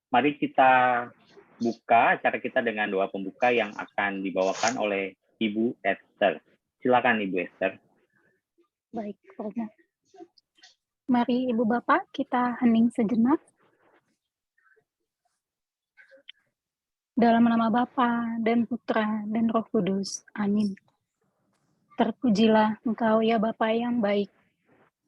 Mari kita buka acara kita dengan doa pembuka yang akan dibawakan oleh Ibu Esther. Silakan Ibu Esther. Baik, Romo. Mari Ibu Bapak kita hening sejenak. Dalam nama Bapa dan Putra dan Roh Kudus. Amin. Terpujilah Engkau ya Bapa yang baik,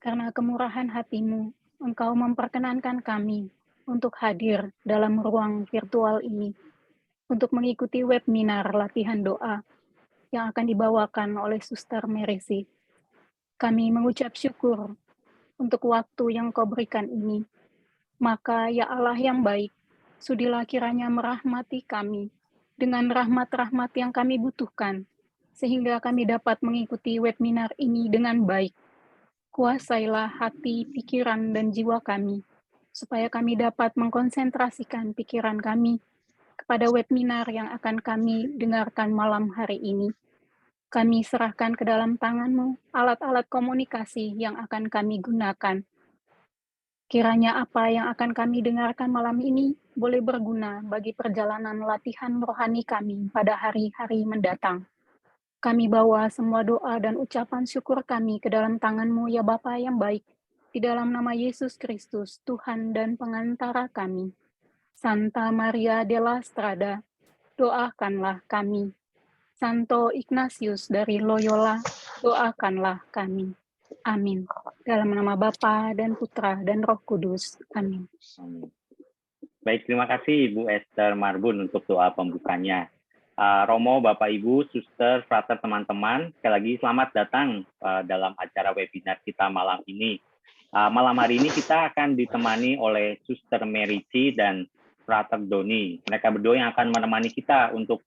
karena kemurahan hati-Mu, Engkau memperkenankan kami untuk hadir dalam ruang virtual ini, untuk mengikuti webinar latihan doa yang akan dibawakan oleh Suster Merisi. Kami mengucap syukur untuk waktu yang Kau berikan ini. Maka ya Allah yang baik, sudilah kiranya merahmati kami dengan rahmat-rahmat yang kami butuhkan, sehingga kami dapat mengikuti webinar ini dengan baik. Kuasailah hati, pikiran, dan jiwa kami, supaya kami dapat mengkonsentrasikan pikiran kami kepada webinar yang akan kami dengarkan malam hari ini. Kami serahkan ke dalam tangan-Mu alat-alat komunikasi yang akan kami gunakan. Kiranya apa yang akan kami dengarkan malam ini boleh berguna bagi perjalanan latihan rohani kami pada hari-hari mendatang. Kami bawa semua doa dan ucapan syukur kami ke dalam tangan-Mu ya Bapa yang baik, di dalam nama Yesus Kristus, Tuhan dan pengantara kami. Santa Maria della Strada, doakanlah kami. Santo Ignatius dari Loyola, doakanlah kami. Amin. Dalam nama Bapa dan Putra dan Roh Kudus. Amin. Baik, terima kasih Ibu Esther Marbun untuk doa pembukanya. Romo, Bapak Ibu, Suster, Frater, teman-teman, sekali lagi selamat datang dalam acara webinar kita malam ini. Malam hari ini kita akan ditemani oleh Suster Merici dan Frater Doni. Mereka berdua yang akan menemani kita untuk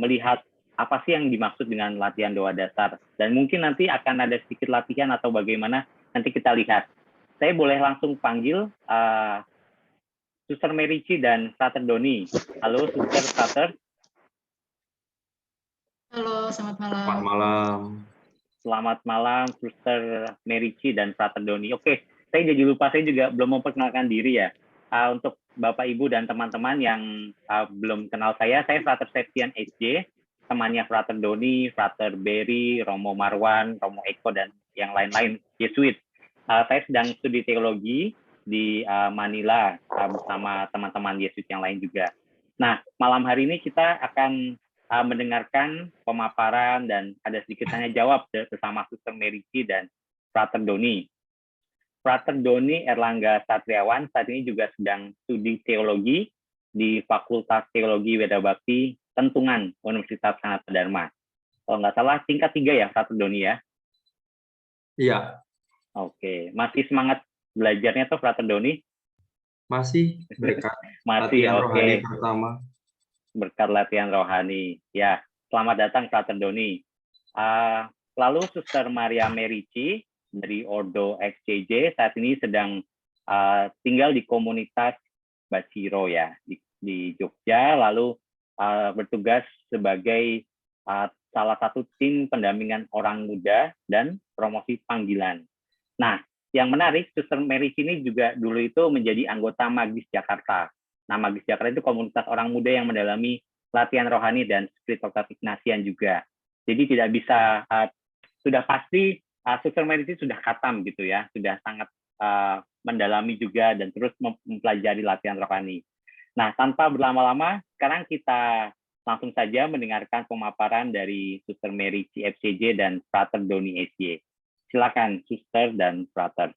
melihat apa sih yang dimaksud dengan latihan doa dasar. Dan mungkin nanti akan ada sedikit latihan atau bagaimana, nanti kita lihat. Saya boleh langsung panggil Suster Merici dan Frater Doni. Halo, Suster, Frater. Halo, selamat malam. Selamat malam. Selamat malam, Suster Merici dan Frater Doni. Oke, saya jadi lupa, saya juga belum memperkenalkan diri ya. Untuk Bapak, Ibu, dan teman-teman yang belum kenal saya Frater Septian SJ, temannya Frater Doni, Frater Berry, Romo Marwan, Romo Eko, dan yang lain-lain, Yesuit. Saya sedang studi teologi di Manila bersama teman-teman Yesuit yang lain juga. Nah, malam hari ini kita akan mendengarkan pemaparan dan ada sedikit tanya jawab bersama Suster Merici dan Frater Doni. Frater Doni Erlangga Satriawan saat ini juga sedang studi teologi di Fakultas Teologi Weda Bakti Tentungan Universitas Sanata Dharma. Kalau nggak salah tingkat 3 ya, Frater Doni ya? Iya. Oke, masih semangat belajarnya tuh Frater Doni? Masih berkat masih, latihan oke. rohani pertama. Berkat latihan rohani. Ya, selamat datang Frater Doni. Lalu Suster Maria Merici dari Ordo XCJ saat ini sedang tinggal di komunitas Baciro ya di Jogja, lalu bertugas sebagai salah satu tim pendampingan orang muda dan promosi panggilan. Nah, yang menarik, Suster Merici ini juga dulu itu menjadi anggota Magis Jakarta. Nah, Magis Jakarta itu komunitas orang muda yang mendalami latihan rohani dan spiritual Ignatian juga. Jadi tidak bisa, sudah pasti Suster Merici sudah khatam gitu ya, sudah sangat mendalami juga dan terus mempelajari latihan rohani. Nah, tanpa berlama-lama, sekarang kita langsung saja mendengarkan pemaparan dari Suster Merici FCJ dan Frater Doni SJ. Silakan Suster dan Frater.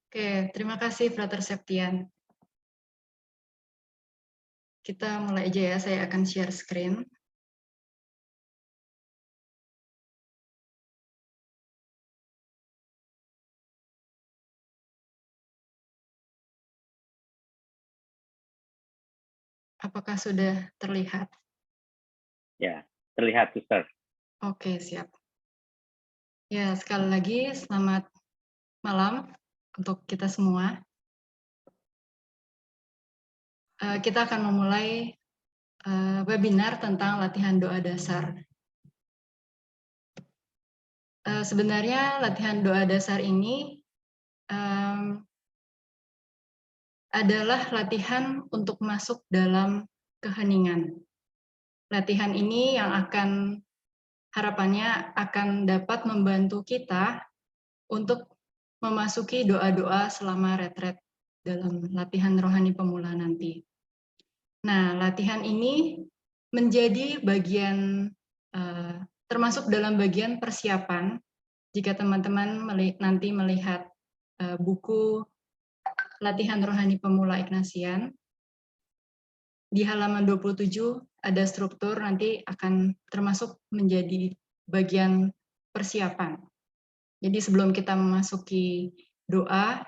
Oke, terima kasih Frater Septian. Kita mulai aja ya, saya akan share screen. Apakah sudah terlihat? Ya, terlihat, Suster. Oke, siap. Ya, sekali lagi selamat malam untuk kita semua. Kita akan memulai webinar tentang latihan doa dasar. Sebenarnya latihan doa dasar ini adalah latihan untuk masuk dalam keheningan. Latihan ini yang harapannya akan dapat membantu kita untuk memasuki doa-doa selama retret dalam latihan rohani pemula nanti. Nah, latihan ini menjadi bagian termasuk dalam bagian persiapan jika teman-teman nanti melihat buku latihan rohani pemula Ignatian. Di halaman 27 ada struktur nanti akan termasuk menjadi bagian persiapan. Jadi sebelum kita memasuki doa,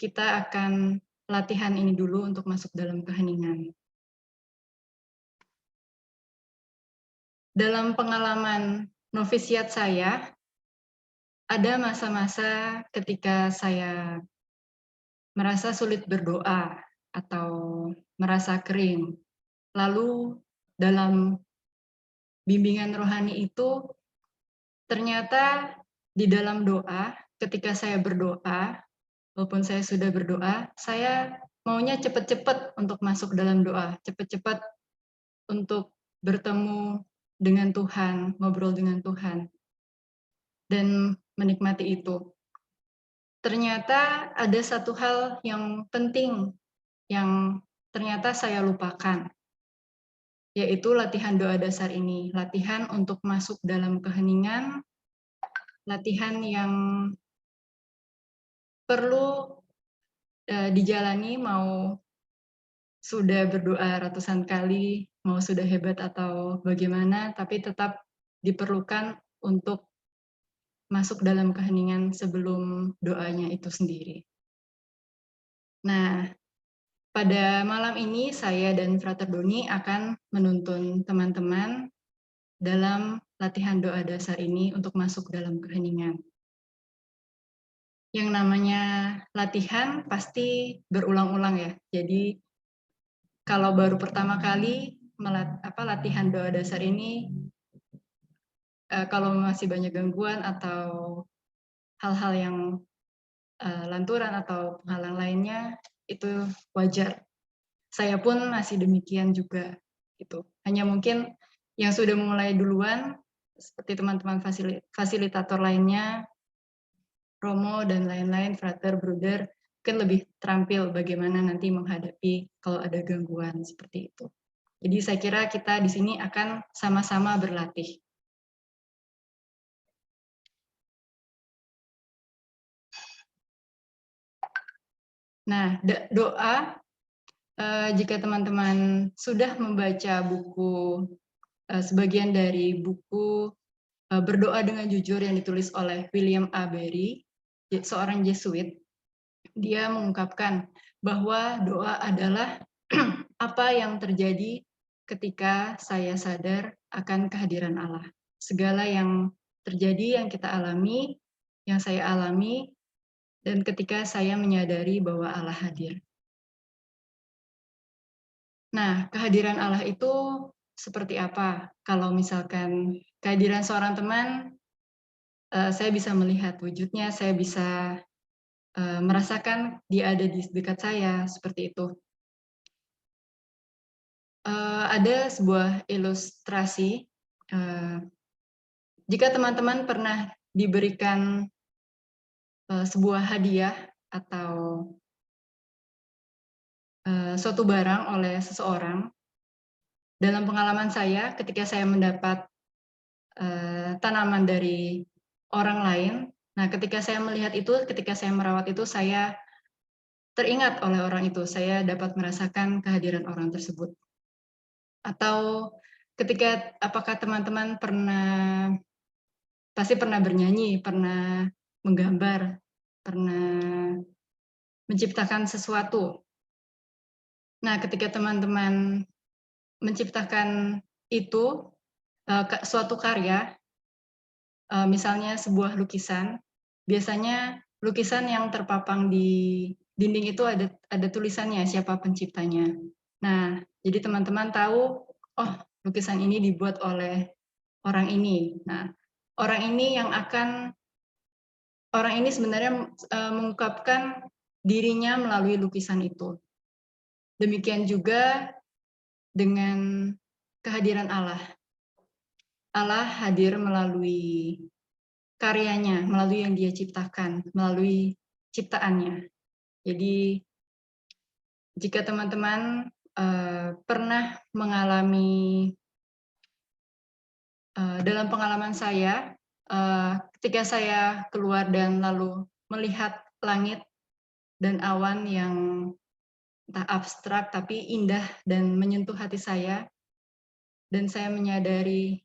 kita akan latihan ini dulu untuk masuk dalam keheningan. Dalam pengalaman novisiat saya, ada masa-masa ketika saya merasa sulit berdoa atau merasa kering. Lalu dalam bimbingan rohani itu, ternyata di dalam doa, ketika saya berdoa, walaupun saya sudah berdoa, saya maunya cepat-cepat untuk masuk dalam doa, cepat-cepat untuk bertemu dengan Tuhan, ngobrol dengan Tuhan, dan menikmati itu. Ternyata ada satu hal yang penting yang ternyata saya lupakan, yaitu latihan doa dasar ini, latihan untuk masuk dalam keheningan, latihan yang perlu dijalani mau sudah berdoa ratusan kali, mau sudah hebat atau bagaimana, tapi tetap diperlukan untuk masuk dalam keheningan sebelum doanya itu sendiri. Nah, pada malam ini saya dan Frater Doni akan menuntun teman-teman dalam latihan doa dasar ini untuk masuk dalam keheningan. Yang namanya latihan pasti berulang-ulang ya. Jadi kalau baru pertama kali latihan doa dasar ini, kalau masih banyak gangguan atau hal-hal yang lanturan atau penghalang lainnya, itu wajar. Saya pun masih demikian juga. Gitu. Hanya mungkin yang sudah mulai duluan, seperti teman-teman fasilitator lainnya, Romo dan lain-lain, Frater, Bruder, mungkin lebih terampil bagaimana nanti menghadapi kalau ada gangguan seperti itu. Jadi saya kira kita di sini akan sama-sama berlatih. Nah, doa, jika teman-teman sudah membaca buku, sebagian dari buku Berdoa dengan Jujur yang ditulis oleh William A. Barry, seorang Jesuit, dia mengungkapkan bahwa doa adalah apa yang terjadi ketika saya sadar akan kehadiran Allah. Segala yang terjadi, yang kita alami, yang saya alami, dan ketika saya menyadari bahwa Allah hadir. Nah, kehadiran Allah itu seperti apa? Kalau misalkan kehadiran seorang teman, saya bisa melihat wujudnya, saya bisa merasakan dia ada di dekat saya, seperti itu. Ada sebuah ilustrasi, jika teman-teman pernah diberikan sebuah hadiah atau suatu barang oleh seseorang, dalam pengalaman saya, ketika saya mendapat tanaman dari orang lain, nah ketika saya melihat itu, ketika saya merawat itu, saya teringat oleh orang itu, saya dapat merasakan kehadiran orang tersebut. Atau ketika, apakah teman-teman pasti pernah bernyanyi, pernah menggambar, pernah menciptakan sesuatu. Nah, ketika teman-teman menciptakan itu, suatu karya, misalnya sebuah lukisan, biasanya lukisan yang terpapang di dinding itu ada tulisannya, siapa penciptanya. Nah, jadi teman-teman tahu, oh lukisan ini dibuat oleh orang ini. Nah, orang ini sebenarnya mengungkapkan dirinya melalui lukisan itu. Demikian juga dengan kehadiran Allah. Allah hadir melalui karyanya, melalui yang dia ciptakan, melalui ciptaannya. Jadi jika teman-teman pernah mengalami, dalam pengalaman saya, ketika saya keluar dan lalu melihat langit dan awan yang entah abstrak tapi indah dan menyentuh hati saya, dan saya menyadari,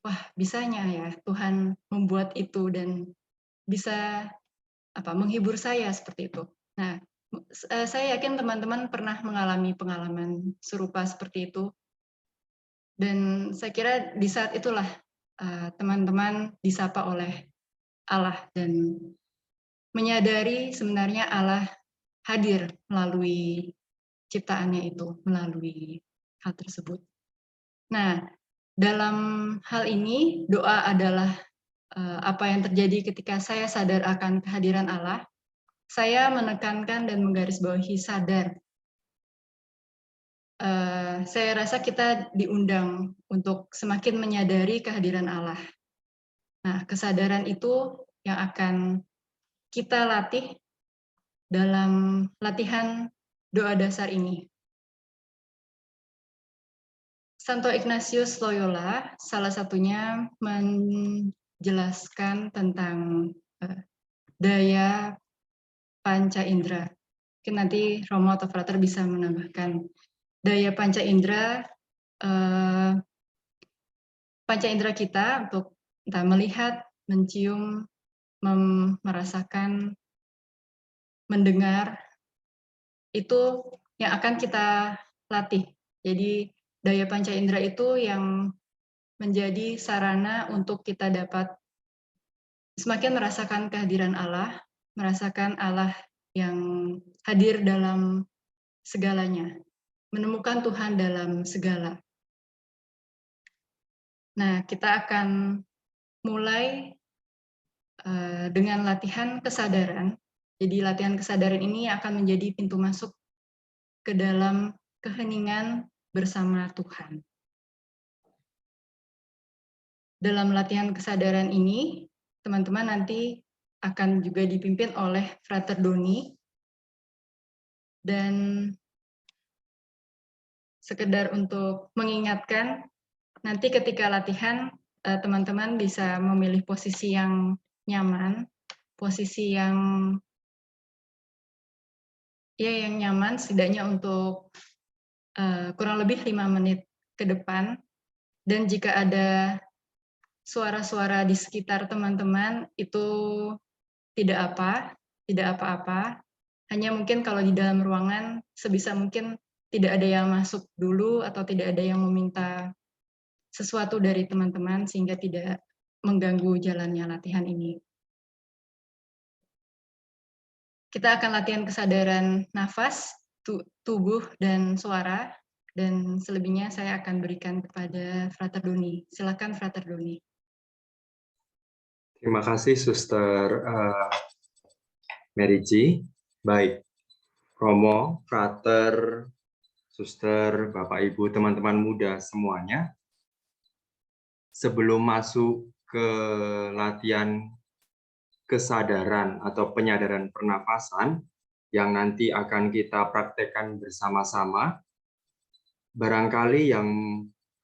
wah bisanya ya Tuhan membuat itu dan bisa menghibur saya seperti itu. Nah, saya yakin teman-teman pernah mengalami pengalaman serupa seperti itu. Dan saya kira di saat itulah teman-teman disapa oleh Allah dan menyadari sebenarnya Allah hadir melalui ciptaannya itu, melalui hal tersebut. Nah, dalam hal ini doa adalah apa yang terjadi ketika saya sadar akan kehadiran Allah. Saya menekankan dan menggarisbawahi sadar. Saya rasa kita diundang untuk semakin menyadari kehadiran Allah. Nah, kesadaran itu yang akan kita latih dalam latihan doa dasar ini. Santo Ignatius Loyola salah satunya menjelaskan tentang daya panca indera. Mungkin nanti Romo atau Frater bisa menambahkan. Daya panca indera kita untuk entah melihat, mencium, merasakan, mendengar, itu yang akan kita latih. Jadi daya panca indera itu yang menjadi sarana untuk kita dapat semakin merasakan kehadiran Allah, merasakan Allah yang hadir dalam segalanya, menemukan Tuhan dalam segala. Nah, kita akan mulai dengan latihan kesadaran. Jadi latihan kesadaran ini akan menjadi pintu masuk ke dalam keheningan bersama Tuhan. Dalam latihan kesadaran ini, teman-teman nanti akan juga dipimpin oleh Frater Doni. Dan sekedar untuk mengingatkan, nanti ketika latihan, teman-teman bisa memilih posisi yang nyaman, posisi yang nyaman, setidaknya untuk kurang lebih 5 menit ke depan. Dan jika ada suara-suara di sekitar teman-teman, itu tidak apa-apa. Hanya mungkin kalau di dalam ruangan, sebisa mungkin tidak ada yang masuk dulu atau tidak ada yang meminta sesuatu dari teman-teman sehingga tidak mengganggu jalannya latihan ini. Kita akan latihan kesadaran nafas, tubuh, dan suara. Dan selebihnya saya akan berikan kepada Frater Doni. Silakan Frater Doni. Terima kasih Suster Merici. Baik, Romo, Frater, Suster, Bapak Ibu, teman-teman muda semuanya. Sebelum masuk ke latihan kesadaran atau penyadaran pernafasan yang nanti akan kita praktekkan bersama-sama, barangkali yang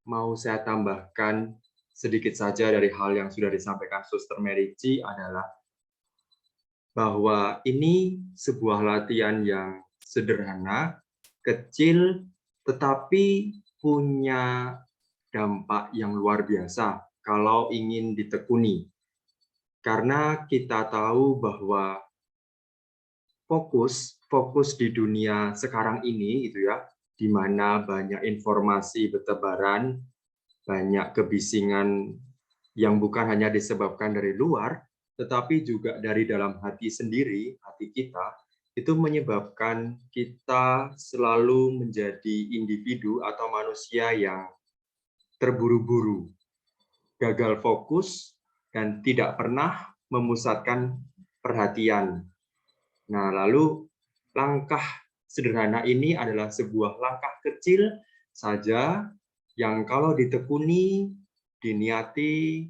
mau saya tambahkan sedikit saja dari hal yang sudah disampaikan Suster Merici adalah bahwa ini sebuah latihan yang sederhana, kecil, tetapi punya dampak yang luar biasa kalau ingin ditekuni. Karena kita tahu bahwa fokus di dunia sekarang ini gitu ya, di mana banyak informasi bertebaran, banyak kebisingan yang bukan hanya disebabkan dari luar, tetapi juga dari dalam hati sendiri, hati kita, itu menyebabkan kita selalu menjadi individu atau manusia yang terburu-buru, gagal fokus, dan tidak pernah memusatkan perhatian. Nah, lalu langkah sederhana ini adalah sebuah langkah kecil saja yang kalau ditekuni, diniati,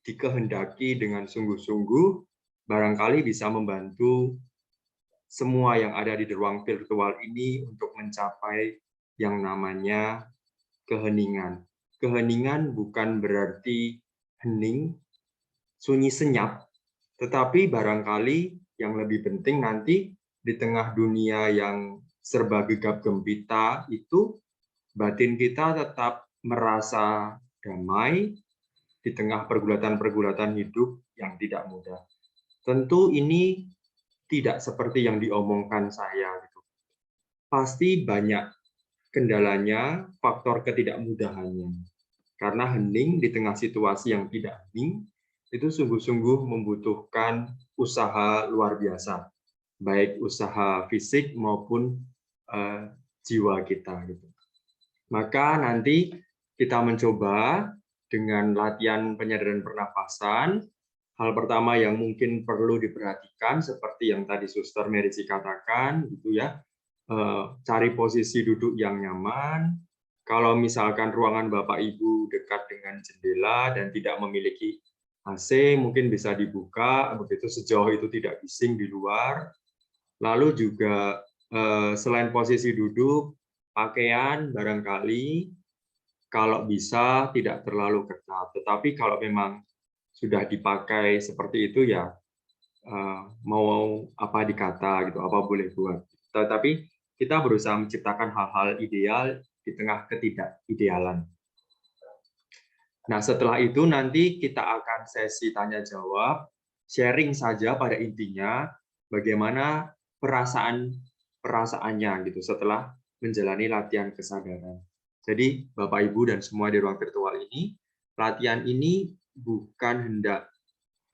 dikehendaki dengan sungguh-sungguh, barangkali bisa membantu semua yang ada di ruang virtual ini untuk mencapai yang namanya keheningan. Keheningan bukan berarti hening, sunyi senyap, tetapi barangkali yang lebih penting nanti di tengah dunia yang serba gegap gempita itu, batin kita tetap merasa damai di tengah pergulatan-pergulatan hidup yang tidak mudah. Tentu ini tidak seperti yang diomongkan saya. Pasti banyak kendalanya, faktor ketidakmudahannya. Karena hening di tengah situasi yang tidak hening, itu sungguh-sungguh membutuhkan usaha luar biasa. Baik usaha fisik maupun jiwa kita. Maka nanti kita mencoba dengan latihan penyadaran pernafasan. Hal pertama yang mungkin perlu diperhatikan, seperti yang tadi Suster Merici katakan, gitu ya, cari posisi duduk yang nyaman. Kalau misalkan ruangan Bapak Ibu dekat dengan jendela dan tidak memiliki AC, mungkin bisa dibuka, begitu sejauh itu tidak bising di luar. Lalu juga selain posisi duduk, pakaian barangkali kalau bisa tidak terlalu ketat. Tetapi kalau memang sudah dipakai seperti itu ya mau apa dikata gitu, apa boleh buat. Tetapi kita berusaha menciptakan hal-hal ideal di tengah ketidakidealan. Nah, setelah itu nanti kita akan sesi tanya jawab, sharing saja pada intinya bagaimana perasaannya gitu setelah menjalani latihan kesadaran. Jadi Bapak Ibu dan semua di ruang virtual ini, latihan ini bukan hendak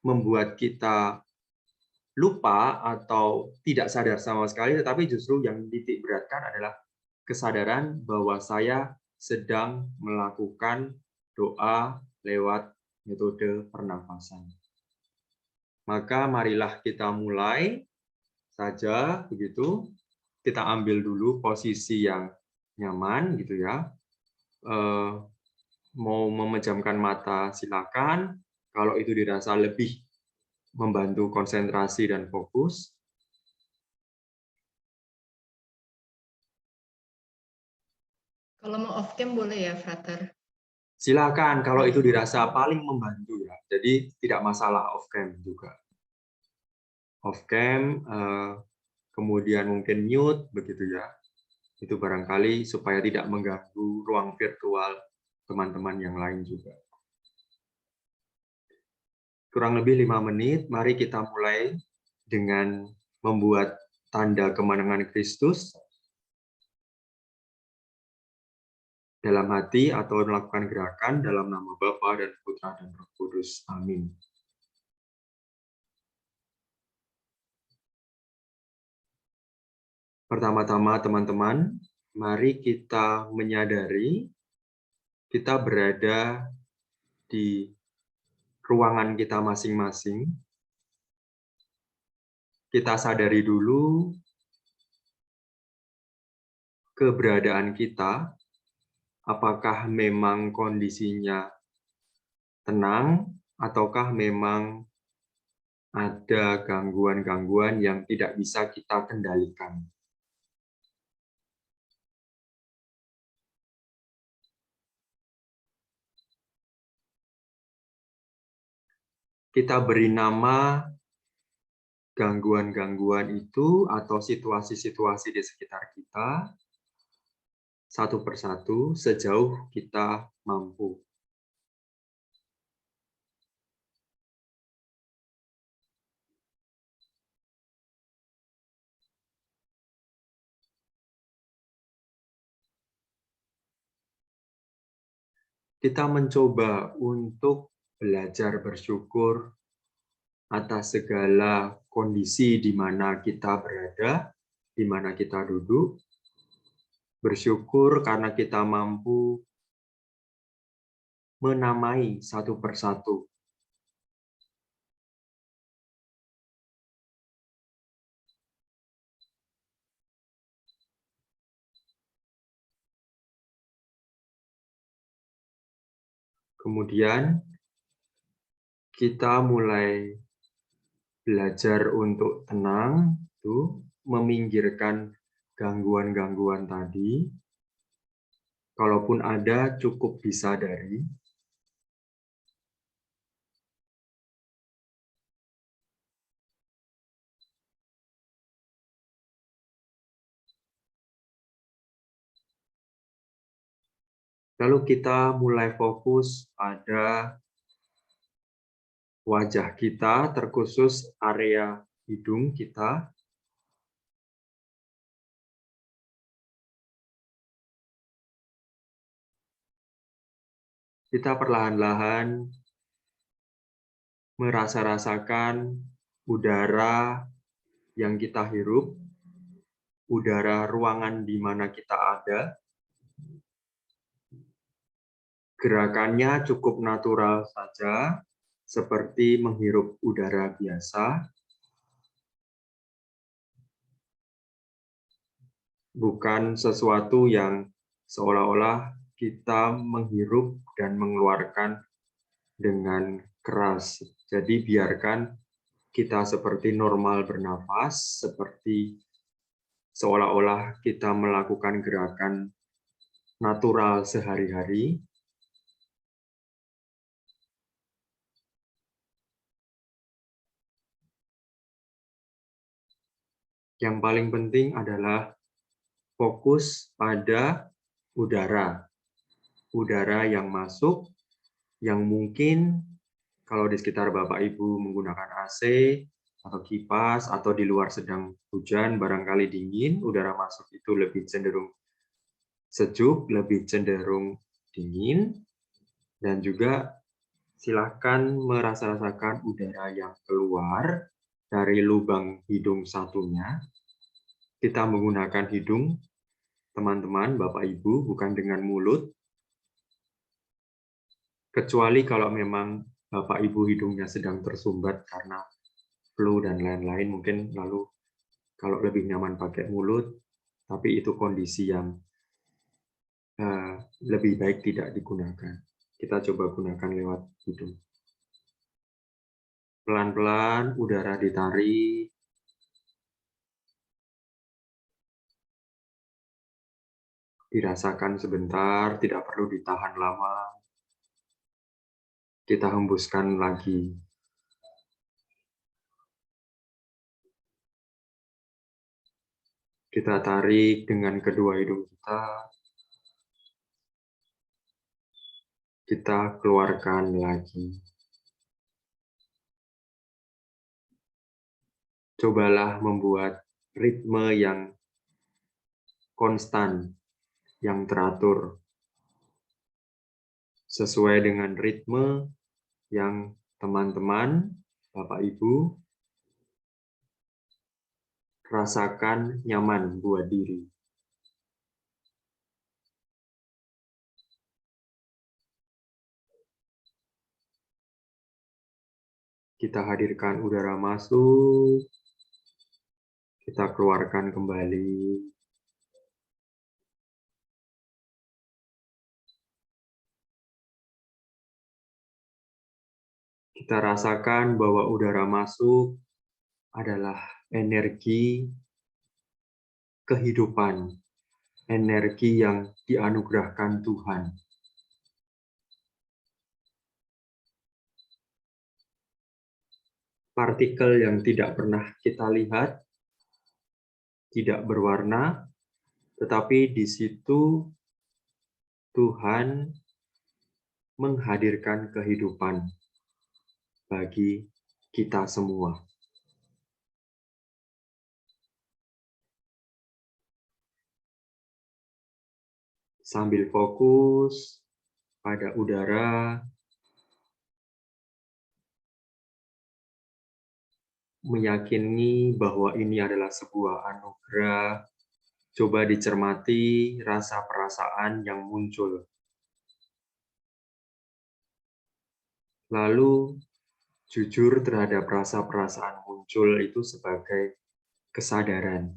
membuat kita lupa atau tidak sadar sama sekali, tetapi justru yang titik beratkan adalah kesadaran bahwa saya sedang melakukan doa lewat metode pernafasan. Maka marilah kita mulai saja begitu. Kita ambil dulu posisi yang nyaman gitu ya. Mau memejamkan mata silakan. Kalau itu dirasa lebih membantu konsentrasi dan fokus. Kalau mau off cam boleh ya, Frater? Silakan kalau itu dirasa paling membantu ya. Jadi tidak masalah off cam juga. Off cam, kemudian mungkin mute begitu ya. Itu barangkali supaya tidak mengganggu ruang virtual teman-teman yang lain juga. Kurang lebih 5 menit, mari kita mulai dengan membuat tanda kemenangan Kristus dalam hati atau melakukan gerakan dalam nama Bapa dan Putra dan Roh Kudus. Amin. Pertama-tama teman-teman, mari kita menyadari kita berada di ruangan kita masing-masing. Kita sadari dulu keberadaan kita, apakah memang kondisinya tenang, ataukah memang ada gangguan-gangguan yang tidak bisa kita kendalikan. Kita beri nama gangguan-gangguan itu atau situasi-situasi di sekitar kita satu persatu sejauh kita mampu. Kita mencoba untuk belajar bersyukur atas segala kondisi di mana kita berada, di mana kita duduk. Bersyukur karena kita mampu menamai satu persatu Kemudian kita mulai belajar untuk tenang, tuh, meminggirkan gangguan-gangguan tadi. Kalaupun ada, cukup disadari. Lalu kita mulai fokus pada wajah kita, terkhusus area hidung kita. Kita perlahan-lahan merasa-rasakan udara yang kita hirup, udara ruangan di mana kita ada. Gerakannya cukup natural saja, seperti menghirup udara biasa. Bukan sesuatu yang seolah-olah kita menghirup dan mengeluarkan dengan keras. Jadi biarkan kita seperti normal bernafas, seperti seolah-olah kita melakukan gerakan natural sehari-hari. Yang paling penting adalah fokus pada udara. Udara yang masuk, yang mungkin kalau di sekitar Bapak Ibu menggunakan AC atau kipas, atau di luar sedang hujan, barangkali dingin, udara masuk itu lebih cenderung sejuk, lebih cenderung dingin, dan juga silakan merasa-rasakan udara yang keluar dari lubang hidung satunya. Kita menggunakan hidung, teman-teman, Bapak Ibu, bukan dengan mulut. Kecuali kalau memang Bapak Ibu hidungnya sedang tersumbat karena flu dan lain-lain, mungkin lalu kalau lebih nyaman pakai mulut, tapi itu kondisi yang lebih baik tidak digunakan. Kita coba gunakan lewat hidung. Pelan-pelan udara ditarik. Dirasakan sebentar, tidak perlu ditahan lama. Kita hembuskan lagi. Kita tarik dengan kedua hidung kita. Kita keluarkan lagi. Cobalah membuat ritme yang konstan, yang teratur, sesuai dengan ritme yang teman-teman, Bapak Ibu, rasakan nyaman buat diri. Kita hadirkan udara masuk, kita keluarkan kembali. Kita rasakan bahwa udara masuk adalah energi kehidupan, energi yang dianugerahkan Tuhan. Partikel yang tidak pernah kita lihat, tidak berwarna, tetapi di situ Tuhan menghadirkan kehidupan bagi kita semua. Sambil fokus pada udara, meyakini bahwa ini adalah sebuah anugerah. Coba dicermati rasa perasaan yang muncul. Lalu jujur terhadap rasa perasaan muncul itu sebagai kesadaran.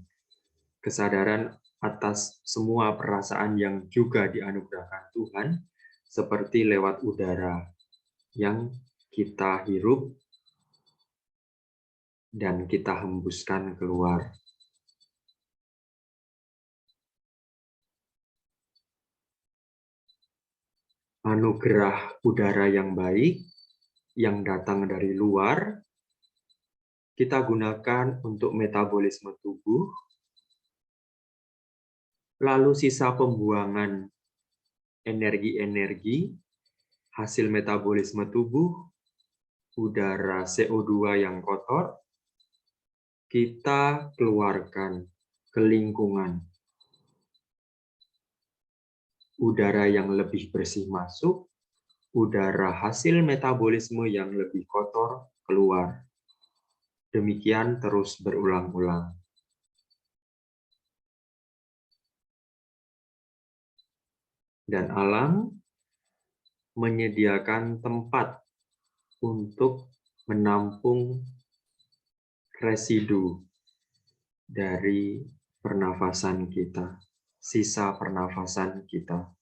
Kesadaran atas semua perasaan yang juga dianugerahkan Tuhan, seperti lewat udara yang kita hirup dan kita hembuskan keluar. Anugerah udara yang baik yang datang dari luar kita gunakan untuk metabolisme tubuh, lalu sisa pembuangan energi-energi hasil metabolisme tubuh, udara CO2 yang kotor, kita keluarkan ke lingkungan. Udara yang lebih bersih masuk, udara hasil metabolisme yang lebih kotor keluar. Demikian terus berulang-ulang. Dan alam menyediakan tempat untuk menampung residu dari pernafasan kita, sisa pernafasan kita.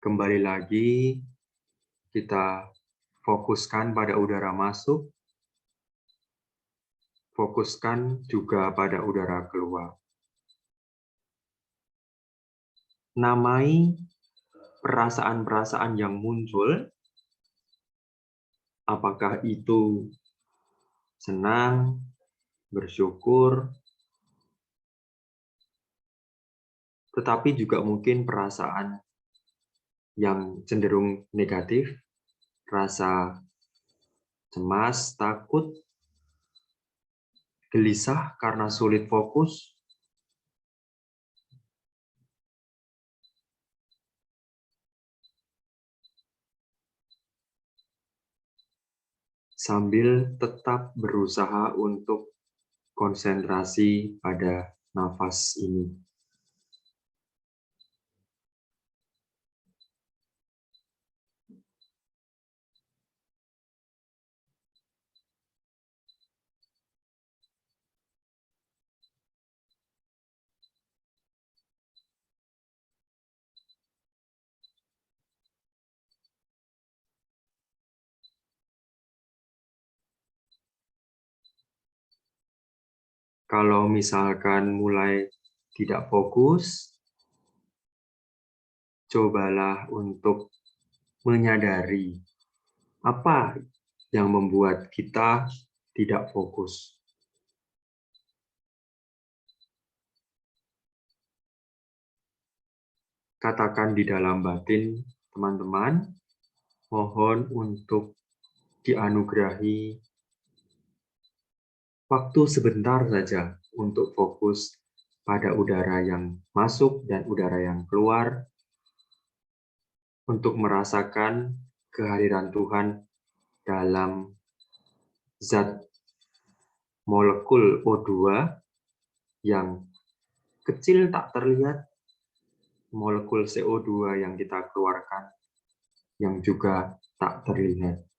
Kembali lagi, kita fokuskan pada udara masuk, fokuskan juga pada udara keluar. Namai perasaan-perasaan yang muncul, apakah itu senang, bersyukur, tetapi juga mungkin perasaan yang cenderung negatif, rasa cemas, takut, gelisah karena sulit fokus, sambil tetap berusaha untuk konsentrasi pada nafas ini. Kalau misalkan mulai tidak fokus, cobalah untuk menyadari apa yang membuat kita tidak fokus. Katakan di dalam batin, teman-teman, mohon untuk dianugerahi waktu sebentar saja untuk fokus pada udara yang masuk dan udara yang keluar, untuk merasakan kehadiran Tuhan dalam zat molekul O2 yang kecil tak terlihat, molekul CO2 yang kita keluarkan yang juga tak terlihat.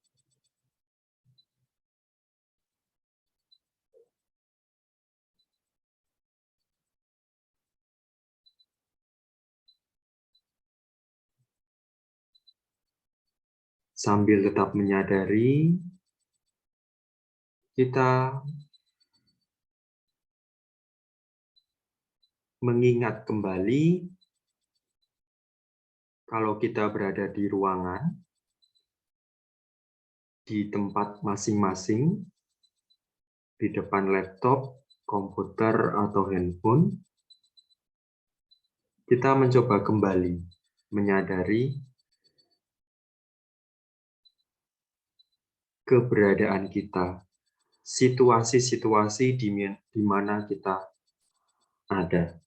Sambil tetap menyadari, kita mengingat kembali kalau kita berada di ruangan, di tempat masing-masing, di depan laptop, komputer, atau handphone, kita mencoba kembali menyadari keberadaan kita, situasi-situasi di mana kita ada.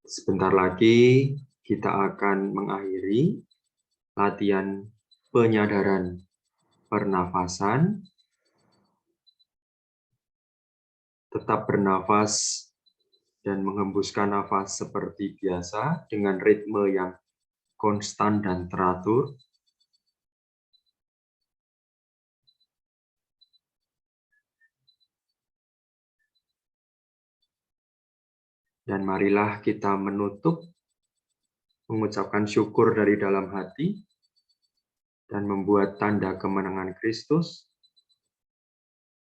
Sebentar lagi kita akan mengakhiri latihan penyadaran pernafasan. Tetap bernafas dan menghembuskan nafas seperti biasa dengan ritme yang konstan dan teratur. Dan marilah kita menutup, mengucapkan syukur dari dalam hati, dan membuat tanda kemenangan Kristus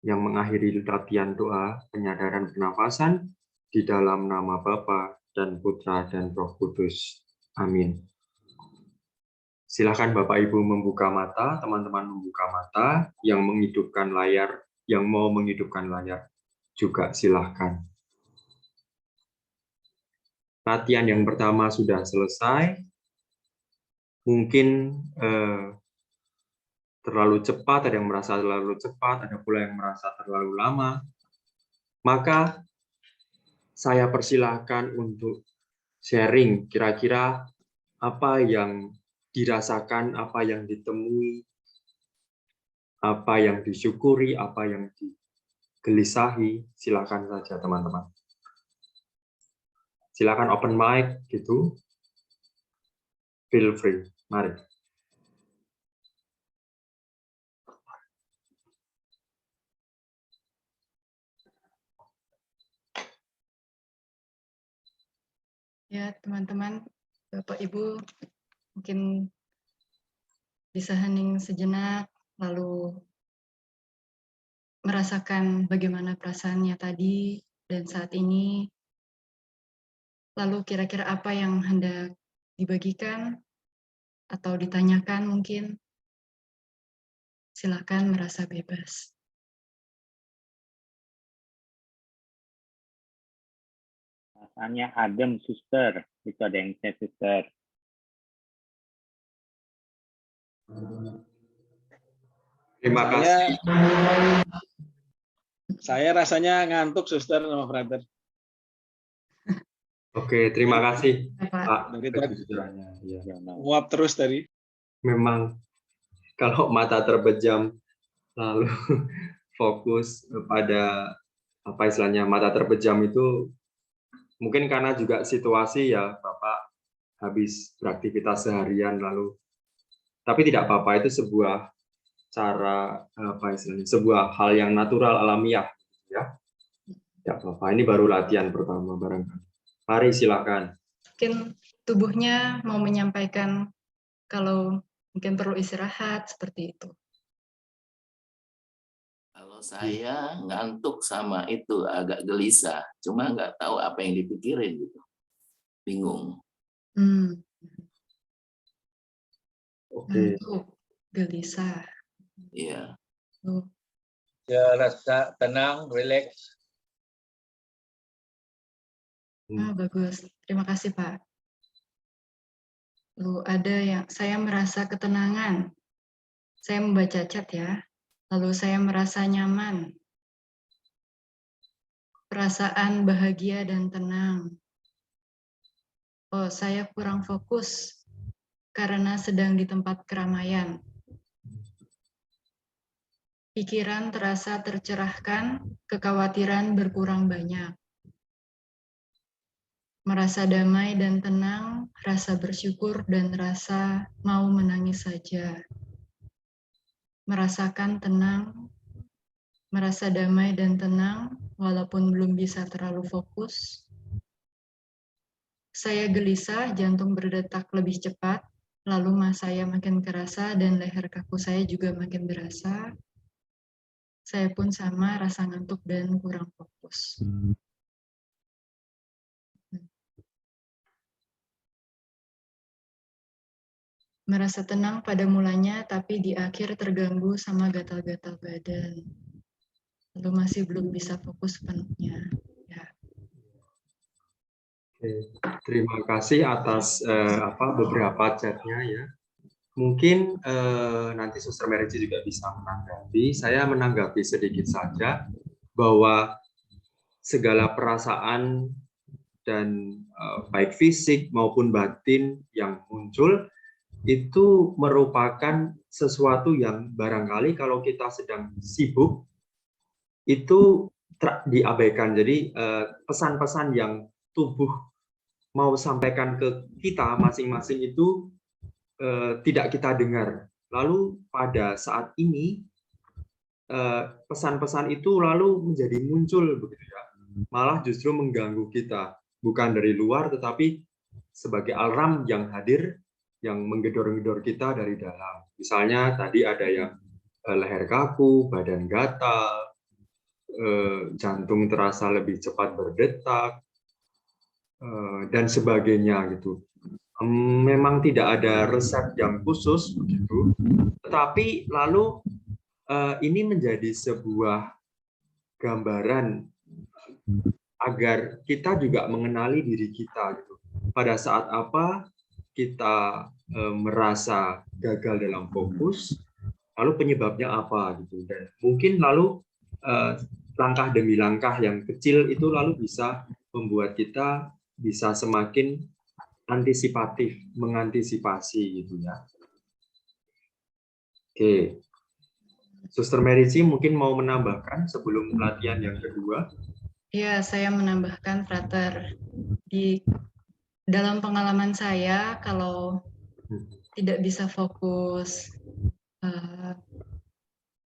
yang mengakhiri latihan doa penyadaran pernafasan di dalam nama Bapa dan Putra dan Roh Kudus. Amin. Silakan Bapak Ibu membuka mata, teman-teman membuka mata, yang menghidupkan layar, yang mau menghidupkan layar juga silahkan. Latihan yang pertama sudah selesai. Mungkin terlalu cepat, ada yang merasa terlalu cepat, ada pula yang merasa terlalu lama. Maka saya persilahkan untuk sharing kira-kira apa yang dirasakan, apa yang ditemui, apa yang disyukuri, apa yang digelisahi. Silakan saja teman-teman. Silakan open mic gitu. Feel free. Mari. Ya, teman-teman, Bapak Ibu, mungkin bisa hening sejenak, lalu merasakan bagaimana perasaannya tadi dan saat ini, lalu kira-kira apa yang hendak dibagikan atau ditanyakan mungkin, silakan merasa bebas. Rasanya adem, suster. Itu ada yang chat, suster. Terima kasih. Saya rasanya ngantuk, suster sama brother. Oke, terima kasih Pak. Pak. Kejujurannya. Ya. Nguap terus tadi. Memang kalau mata terbejam lalu fokus pada apa istilahnya mata terbejam itu mungkin karena juga situasi ya Bapak habis beraktivitas seharian lalu, tapi tidak apa-apa, itu sebuah cara apa istilahnya, sebuah hal yang natural alamiah ya. Tidak apa-apa, ini baru latihan pertama barangkali. Mari silakan. Mungkin tubuhnya mau menyampaikan kalau mungkin perlu istirahat seperti itu. Kalau saya ngantuk sama itu agak gelisah, cuma nggak tahu apa yang dipikirin gitu, bingung. Oke. Ngantuk, gelisah. Iya. Ya, rasa tenang, rileks. Bagus, terima kasih Pak. Lalu ada yang saya merasa ketenangan. Saya membaca chat ya. Lalu saya merasa nyaman. Perasaan bahagia dan tenang. Oh, saya kurang fokus karena sedang di tempat keramaian. Pikiran terasa tercerahkan, kekhawatiran berkurang banyak. Merasa damai dan tenang, rasa bersyukur dan rasa mau menangis saja. Merasakan tenang, merasa damai dan tenang, walaupun belum bisa terlalu fokus. Saya gelisah, jantung berdetak lebih cepat, lalu mas saya makin kerasa dan leher kaku saya juga makin berasa. Saya pun sama, rasa ngantuk dan kurang fokus. Merasa tenang pada mulanya, tapi di akhir terganggu sama gatal-gatal badan. Lalu masih belum bisa fokus penuhnya. Ya. Oke. Terima kasih atas beberapa chatnya ya. Mungkin nanti Suster Merici juga bisa menanggapi. Saya menanggapi sedikit saja bahwa segala perasaan dan baik fisik maupun batin yang muncul itu merupakan sesuatu yang barangkali kalau kita sedang sibuk itu diabaikan. Jadi pesan-pesan yang tubuh mau sampaikan ke kita masing-masing itu tidak kita dengar. Lalu pada saat ini pesan-pesan itu lalu menjadi muncul begitu ya, malah justru mengganggu kita, bukan dari luar tetapi sebagai alarm yang hadir yang menggedor-gedor kita dari dalam. Misalnya tadi ada yang leher kaku, badan gatal, jantung terasa lebih cepat berdetak, dan sebagainya gitu. Memang tidak ada resep yang khusus begitu, tetapi lalu ini menjadi sebuah gambaran agar kita juga mengenali diri kita gitu. Pada saat apa kita merasa gagal dalam fokus, lalu penyebabnya apa gitu, dan mungkin lalu langkah demi langkah yang kecil itu lalu bisa membuat kita bisa semakin antisipatif, mengantisipasi gitu ya. Oke, Suster Merici mungkin mau menambahkan sebelum latihan yang kedua? Ya, saya menambahkan, Frater. Di dalam pengalaman saya, kalau tidak bisa fokus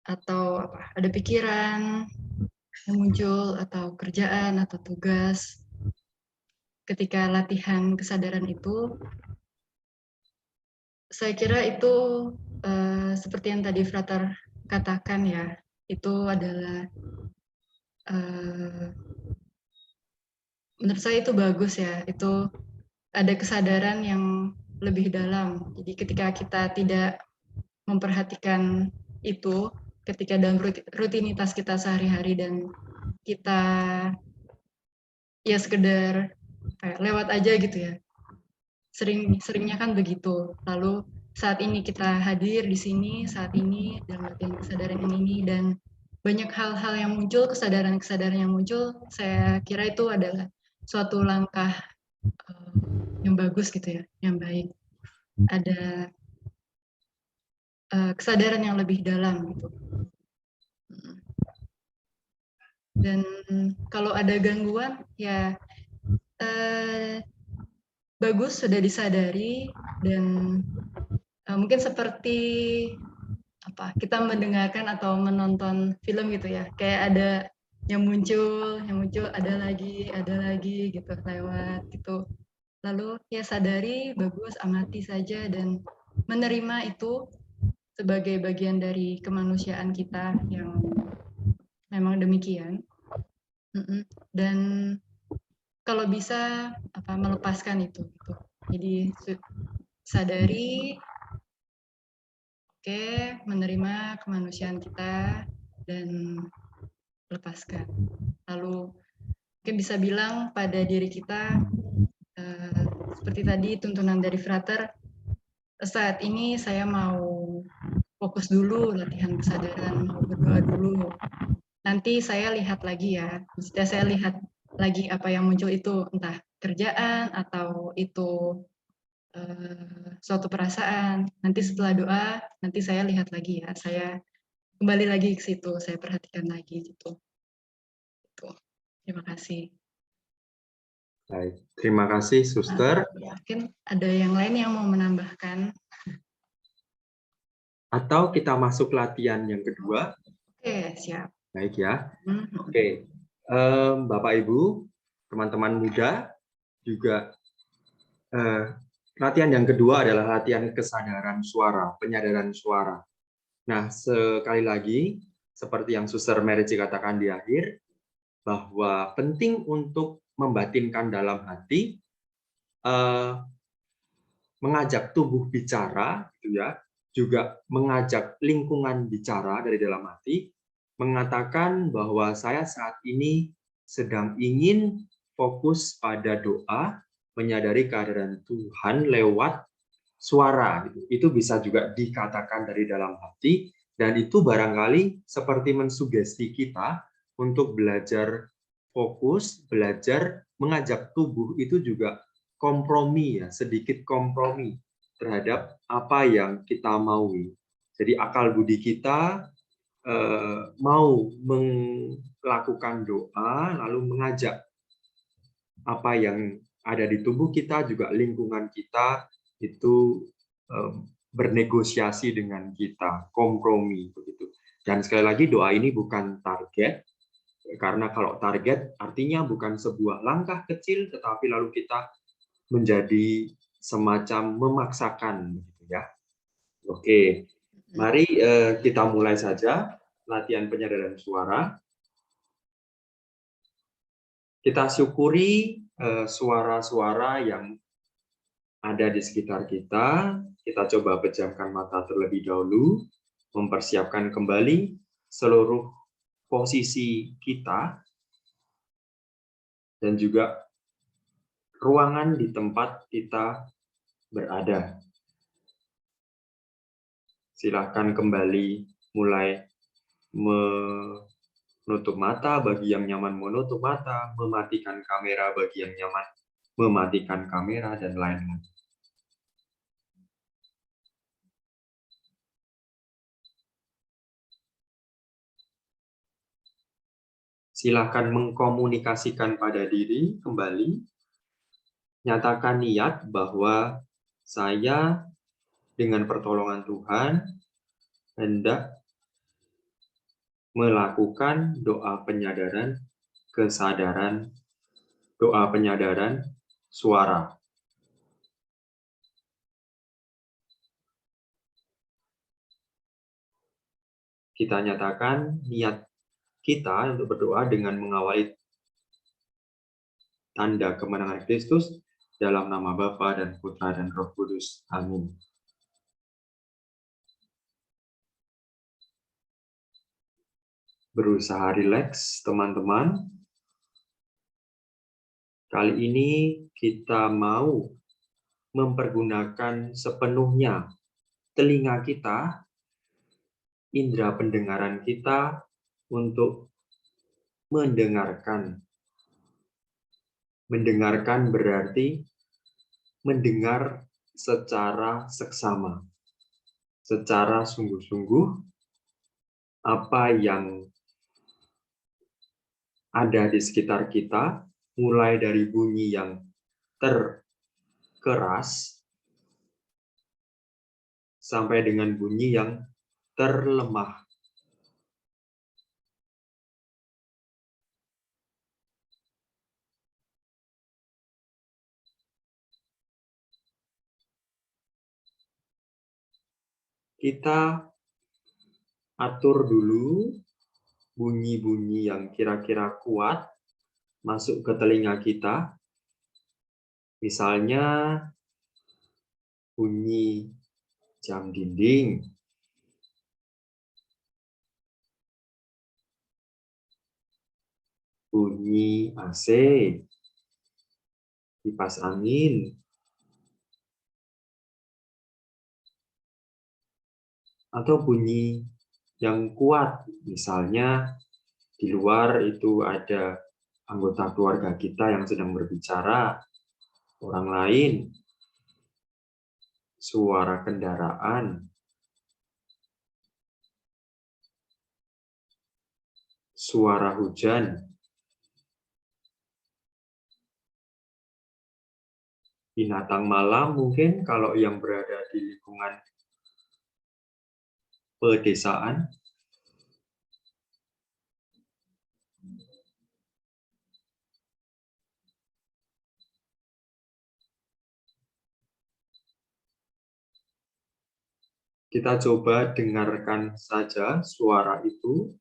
atau ada pikiran yang muncul atau kerjaan atau tugas, ketika latihan kesadaran itu, saya kira itu seperti yang tadi Frater katakan ya, itu adalah menurut saya itu bagus ya, itu ada kesadaran yang lebih dalam. Jadi ketika kita tidak memperhatikan itu, ketika dalam rutinitas kita sehari-hari dan kita ya sekedar kayak lewat aja gitu ya, seringnya kan begitu. Lalu saat ini kita hadir di sini, saat ini dalam latihan kesadaran ini, dan banyak hal-hal yang muncul, kesadaran-kesadaran yang muncul, saya kira itu adalah suatu langkah yang bagus gitu ya, yang baik. Ada kesadaran yang lebih dalam gitu. Dan kalau ada gangguan ya bagus sudah disadari, dan mungkin seperti apa, kita mendengarkan atau menonton film gitu ya, kayak ada yang muncul ada lagi gitu lewat gitu. Lalu ya sadari, bagus, amati saja dan menerima itu sebagai bagian dari kemanusiaan kita yang memang demikian. Dan kalau bisa melepaskan itu gitu. Jadi sadari, oke, menerima kemanusiaan kita dan lepaskan. Lalu mungkin bisa bilang pada diri kita seperti tadi tuntunan dari Frater, saat ini saya mau fokus dulu latihan kesadaran, mau berdoa dulu. Nanti saya lihat lagi ya, maksudnya saya lihat lagi apa yang muncul itu, entah kerjaan atau itu suatu perasaan. Nanti setelah doa, nanti saya lihat lagi ya, saya kembali lagi ke situ, saya perhatikan lagi gitu. Terima kasih. Baik, terima kasih, Suster. Mungkin ada yang lain yang mau menambahkan? Atau kita masuk latihan yang kedua? Oke, siap. Baik ya. Oke, Bapak Ibu, teman-teman muda, juga latihan yang kedua adalah latihan kesadaran suara, penyadaran suara. Nah, sekali lagi, seperti yang Suster Merici katakan di akhir, bahwa penting untuk membatinkan dalam hati, mengajak tubuh bicara, gitu ya, juga mengajak lingkungan bicara dari dalam hati, mengatakan bahwa saya saat ini sedang ingin fokus pada doa, menyadari kehadiran Tuhan lewat suara. Gitu. Itu bisa juga dikatakan dari dalam hati, dan itu barangkali seperti mensugesti kita untuk belajar fokus, belajar mengajak tubuh itu juga kompromi ya, sedikit kompromi terhadap apa yang kita maui. Jadi akal budi kita mau melakukan doa, lalu mengajak apa yang ada di tubuh kita, juga lingkungan kita itu bernegosiasi dengan kita, kompromi begitu. Dan sekali lagi doa ini bukan target, karena kalau target artinya bukan sebuah langkah kecil, tetapi lalu kita menjadi semacam memaksakan, gitu ya. Oke, mari kita mulai saja latihan penyadaran suara. Kita syukuri suara-suara yang ada di sekitar kita. Kita coba pejamkan mata terlebih dahulu, mempersiapkan kembali seluruh posisi kita dan juga ruangan di tempat kita berada. Silakan kembali mulai menutup mata bagi yang nyaman menutup mata, mematikan kamera bagi yang nyaman mematikan kamera, dan lain-lain. Silakan mengkomunikasikan pada diri kembali. Nyatakan niat bahwa saya dengan pertolongan Tuhan hendak melakukan doa penyadaran kesadaran, doa penyadaran suara. Kita nyatakan niat kita untuk berdoa dengan mengawali tanda kemenangan Kristus dalam nama Bapa dan Putra dan Roh Kudus. Amin. Berusaha rileks, teman-teman. Kali ini kita mau mempergunakan sepenuhnya telinga kita, indera pendengaran kita untuk mendengarkan. Mendengarkan berarti mendengar secara seksama, secara sungguh-sungguh apa yang ada di sekitar kita, mulai dari bunyi yang terkeras sampai dengan bunyi yang terlemah. Kita atur dulu bunyi-bunyi yang kira-kira kuat masuk ke telinga kita. Misalnya bunyi jam dinding, bunyi AC, kipas angin, atau bunyi yang kuat, misalnya di luar itu ada anggota keluarga kita yang sedang berbicara, orang lain, suara kendaraan, suara hujan, binatang malam mungkin kalau yang berada di lingkungan pedesaan. Kita coba dengarkan saja suara itu.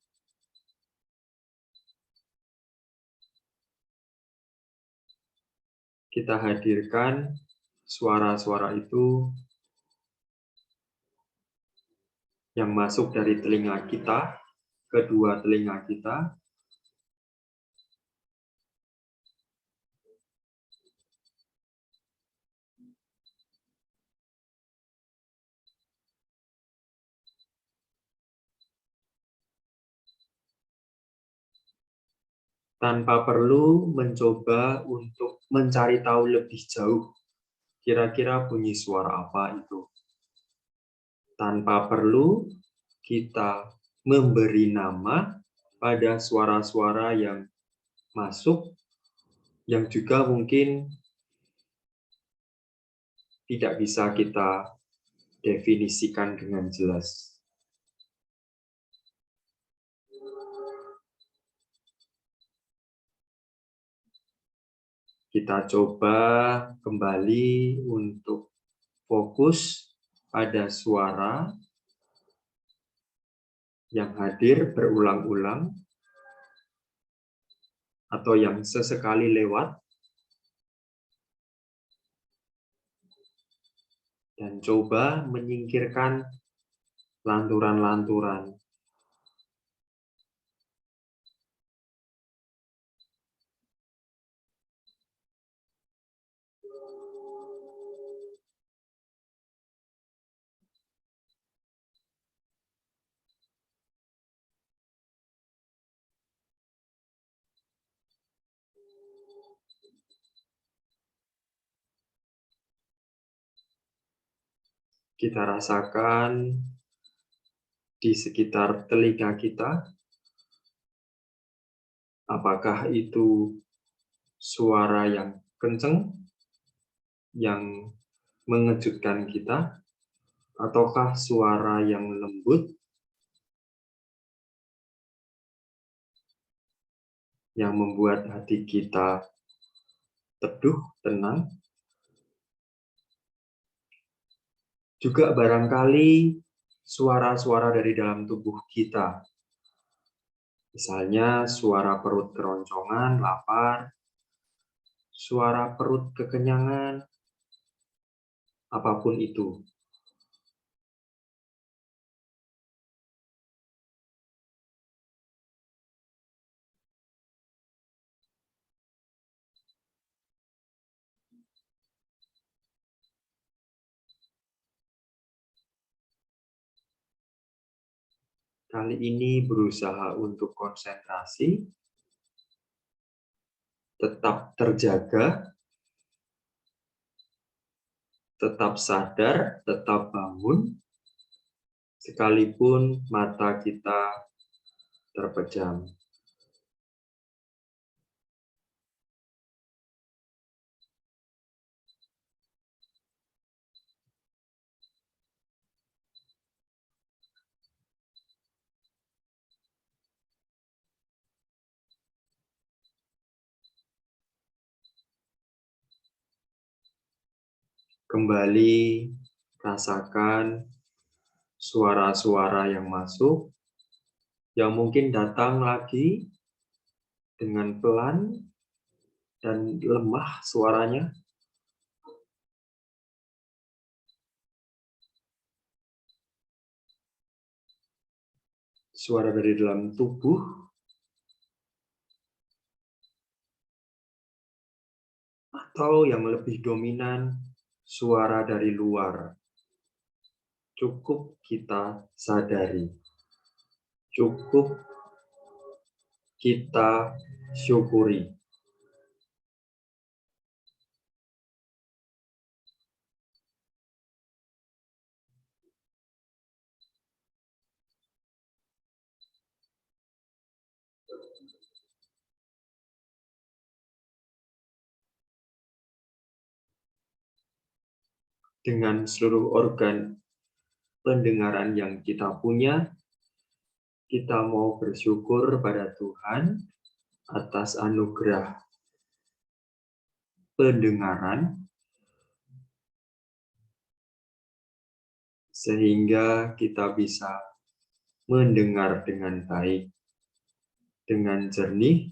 Kita hadirkan suara-suara itu yang masuk dari telinga kita, kedua telinga kita. Tanpa perlu mencoba untuk mencari tahu lebih jauh kira-kira bunyi suara apa itu. Tanpa perlu kita memberi nama pada suara-suara yang masuk, yang juga mungkin tidak bisa kita definisikan dengan jelas. Kita coba kembali untuk fokus pada suara yang hadir berulang-ulang atau yang sesekali lewat, dan coba menyingkirkan lanturan-lanturan. Kita rasakan di sekitar telinga kita, apakah itu suara yang kencang, yang mengejutkan kita, ataukah suara yang lembut, yang membuat hati kita teduh, tenang. Juga barangkali suara-suara dari dalam tubuh kita. Misalnya suara perut keroncongan, lapar, suara perut kekenyangan, apapun itu. Kali ini berusaha untuk konsentrasi, tetap terjaga, tetap sadar, tetap bangun, sekalipun mata kita terpejam. Kembali rasakan suara-suara yang masuk, yang mungkin datang lagi dengan pelan dan lemah suaranya. Suara dari dalam tubuh, atau yang lebih dominan, suara dari luar. Cukup kita sadari, cukup kita syukuri. Dengan seluruh organ pendengaran yang kita punya, kita mau bersyukur pada Tuhan atas anugerah pendengaran, sehingga kita bisa mendengar dengan baik, dengan jernih,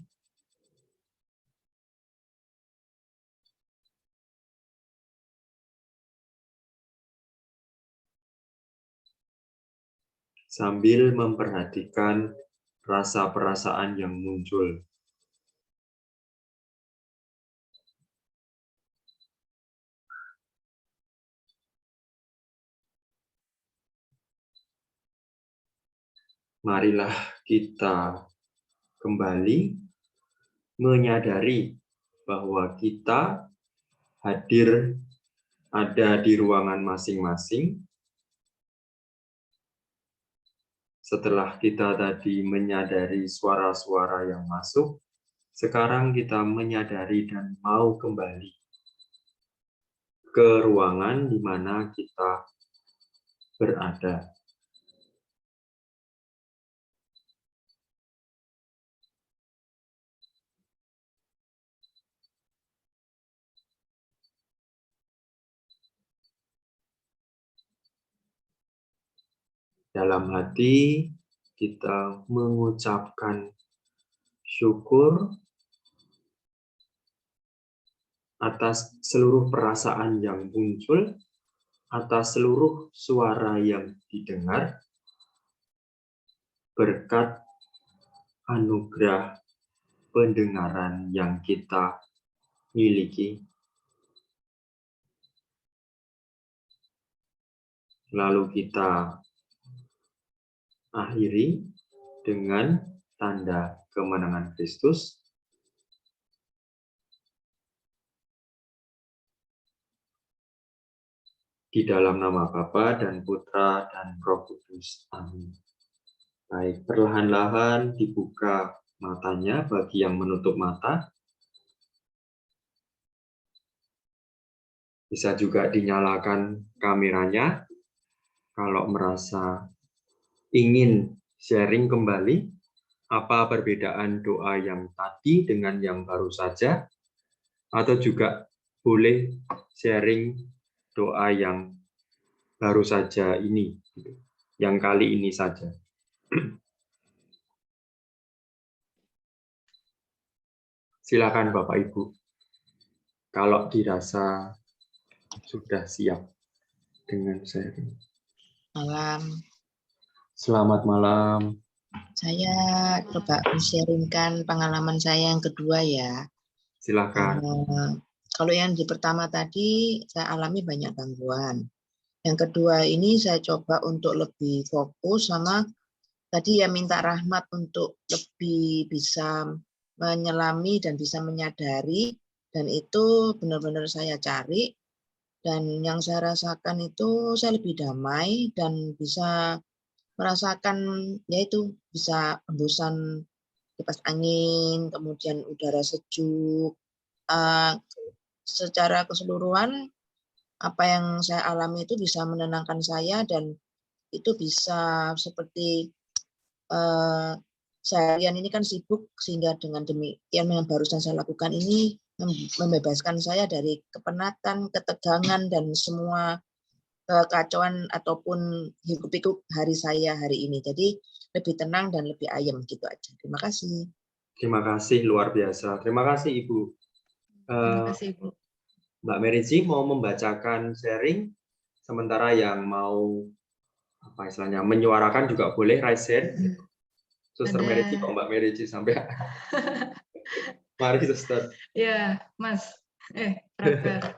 sambil memperhatikan rasa perasaan yang muncul. Marilah kita kembali menyadari bahwa kita hadir ada di ruangan masing-masing. Setelah kita tadi menyadari suara-suara yang masuk, sekarang kita menyadari dan mau kembali ke ruangan di mana kita berada. Dalam hati kita mengucapkan syukur atas seluruh perasaan yang muncul, atas seluruh suara yang didengar, berkat anugerah pendengaran yang kita miliki. Lalu kita akhiri dengan tanda kemenangan Kristus. Di dalam nama Bapa dan Putra dan Roh Kudus. Amin. Baik, perlahan-lahan dibuka matanya bagi yang menutup mata. Bisa juga dinyalakan kameranya kalau merasa ingin sharing kembali apa perbedaan doa yang tadi dengan yang baru saja, atau juga boleh sharing doa yang baru saja ini, yang kali ini saja. Silakan Bapak Ibu, kalau dirasa sudah siap dengan sharing. Malam, Selamat malam. saya coba sharingkan pengalaman saya yang kedua ya. Silakan. Kalau yang di pertama tadi saya alami banyak gangguan. Yang kedua ini saya coba untuk lebih fokus sama tadi ya minta rahmat untuk lebih bisa menyelami dan bisa menyadari, dan itu benar-benar saya cari, dan yang saya rasakan itu saya lebih damai dan bisa merasakan yaitu bisa hembusan kipas angin, kemudian udara sejuk. Secara keseluruhan apa yang saya alami itu bisa menenangkan saya, dan itu bisa seperti seharian ini kan sibuk, sehingga dengan demikian yang barusan saya lakukan ini membebaskan saya dari kepenatan, ketegangan, dan semua kekacauan ataupun hiruk-pikuk hari saya hari ini. Jadi lebih tenang dan lebih ayem gitu aja. Terima kasih. Terima kasih, luar biasa. Terima kasih Ibu. Terima kasih, Ibu. Mbak Merici mau membacakan sharing, sementara yang mau apa istilahnya menyuarakan juga boleh raise hand. Suster Merici, kok Mbak Merici sampai mari Suster. Ya, Mas. Praker.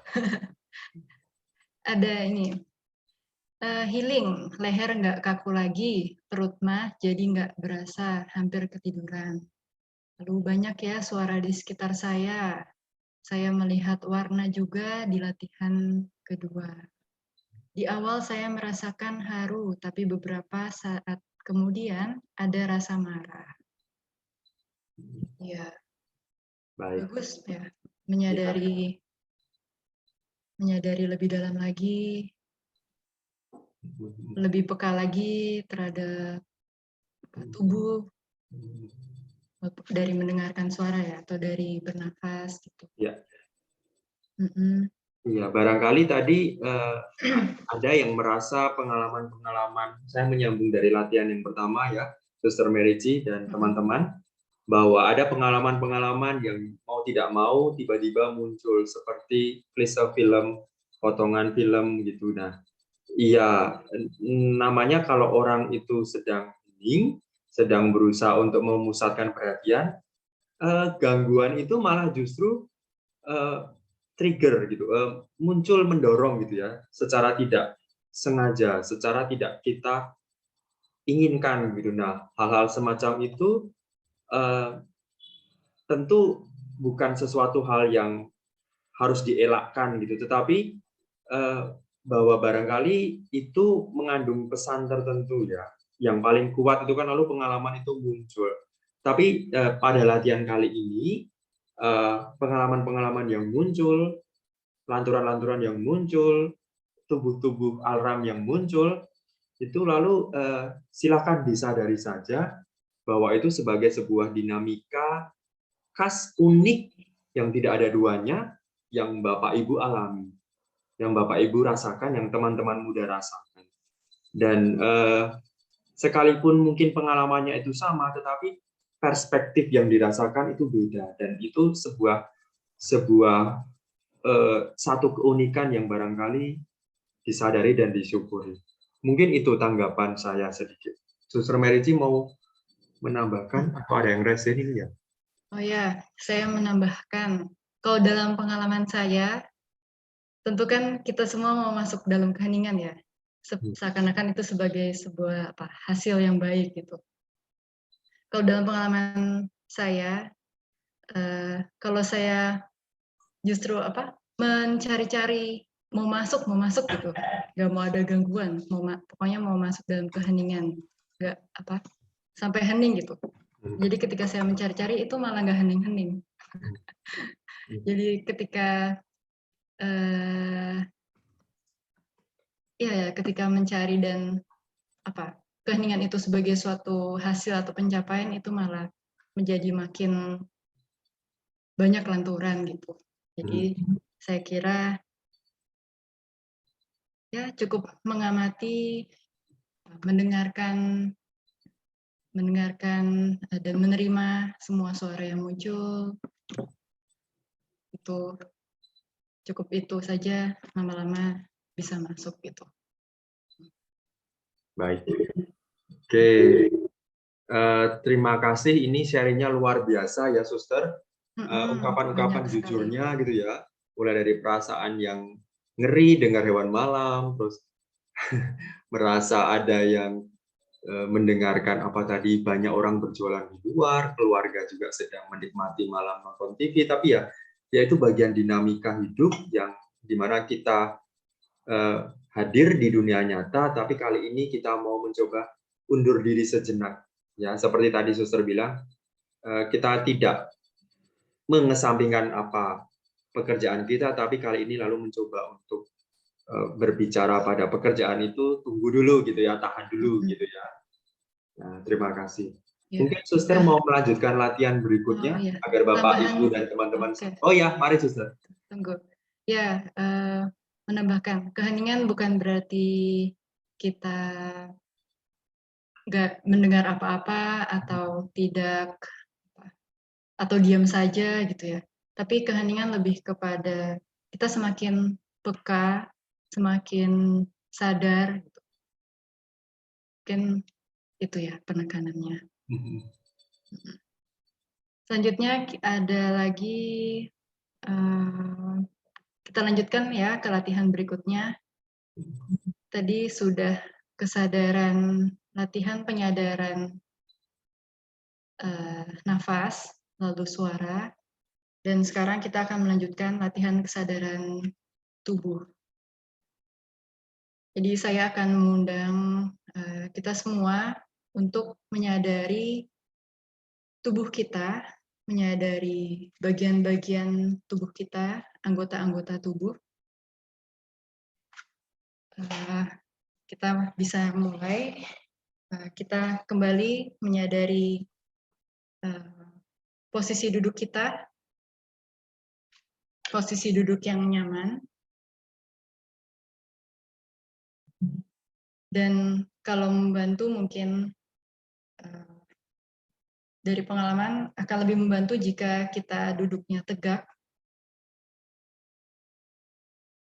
Ada ini. Healing, leher nggak kaku lagi, perut mah jadi nggak berasa, hampir ketiduran. Lalu banyak ya suara di sekitar saya. Saya melihat warna juga di latihan kedua. Di awal saya merasakan haru, tapi beberapa saat kemudian ada rasa marah. Ya, Baik. bagus ya, menyadari lebih dalam lagi, lebih peka lagi terhadap tubuh dari mendengarkan suara ya, atau dari bernafas gitu. Ya. Iya, barangkali tadi ada yang merasa pengalaman-pengalaman, saya menyambung dari latihan yang pertama ya, Suster Merici dan teman-teman, bahwa ada pengalaman-pengalaman yang mau tidak mau tiba-tiba muncul seperti klise film, potongan film gitu. Nah, iya, namanya kalau orang itu sedang healing, sedang berusaha untuk memusatkan perhatian, gangguan itu malah justru trigger gitu, muncul mendorong gitu ya, secara tidak sengaja, secara tidak kita inginkan gitu. Nah, hal-hal semacam itu tentu bukan sesuatu hal yang harus dielakkan gitu, tetapi bahwa barangkali itu mengandung pesan tertentu ya. Yang paling kuat itu kan lalu pengalaman itu muncul. Tapi pada latihan kali ini pengalaman-pengalaman yang muncul, lanturan-lanturan yang muncul, tubuh-tubuh alarm yang muncul, itu lalu silakan disadari saja bahwa itu sebagai sebuah dinamika khas, unik, yang tidak ada duanya, yang Bapak Ibu alami, yang Bapak Ibu rasakan, yang teman-teman muda rasakan. Dan sekalipun mungkin pengalamannya itu sama, tetapi perspektif yang dirasakan itu beda, dan itu sebuah satu keunikan yang barangkali disadari dan disyukuri. Mungkin itu tanggapan saya sedikit. Suster Merici mau menambahkan atau ada yang resen ini ya? Oh ya, saya menambahkan, kalau dalam pengalaman saya, tentu kan kita semua mau masuk dalam keheningan ya, seakan-akan itu sebagai sebuah hasil yang baik gitu. Kalau dalam pengalaman saya, kalau saya justru mencari-cari mau masuk gitu, nggak mau ada gangguan, pokoknya mau masuk dalam keheningan, nggak sampai hening gitu. Jadi ketika saya mencari-cari itu malah nggak hening-hening. Jadi ketika ketika mencari dan keheningan itu sebagai suatu hasil atau pencapaian, itu malah menjadi makin banyak lanturan gitu. Jadi saya kira ya cukup mengamati, mendengarkan dan menerima semua suara yang muncul. Itu cukup itu saja, lama-lama bisa masuk gitu. Baik. Oke. Terima kasih, ini sharingnya luar biasa ya Suster. Ungkapan-ungkapan jujurnya gitu ya, mulai dari perasaan yang ngeri dengar hewan malam, terus merasa ada yang mendengarkan tadi banyak orang berjualan di luar, keluarga juga sedang menikmati malam nonton TV, tapi ya itu bagian dinamika hidup yang dimana kita hadir di dunia nyata, tapi kali ini kita mau mencoba undur diri sejenak. Ya, seperti tadi Suster bilang, kita tidak mengesampingkan pekerjaan kita, tapi kali ini lalu mencoba untuk berbicara pada pekerjaan itu, tunggu dulu gitu ya, tahan dulu gitu ya. Nah, terima kasih. Mungkin Suster mau melanjutkan latihan berikutnya agar Bapak, Ibu, dan teman-teman. Oh ya, mari Suster. Tunggu. Ya, menambahkan, keheningan bukan berarti kita nggak mendengar apa-apa atau tidak atau diam saja gitu ya. Tapi keheningan lebih kepada kita semakin peka, semakin sadar. Gitu. Mungkin itu ya penekanannya. Selanjutnya ada lagi, kita lanjutkan ya ke latihan berikutnya. Tadi sudah kesadaran, latihan penyadaran nafas, lalu suara, dan sekarang kita akan melanjutkan latihan kesadaran tubuh. Jadi saya akan mengundang kita semua untuk menyadari tubuh kita, menyadari bagian-bagian tubuh kita, anggota-anggota tubuh. Kita bisa mulai, kita kembali menyadari posisi duduk kita, posisi duduk yang nyaman. Dan kalau membantu mungkin dari pengalaman akan lebih membantu jika kita duduknya tegak.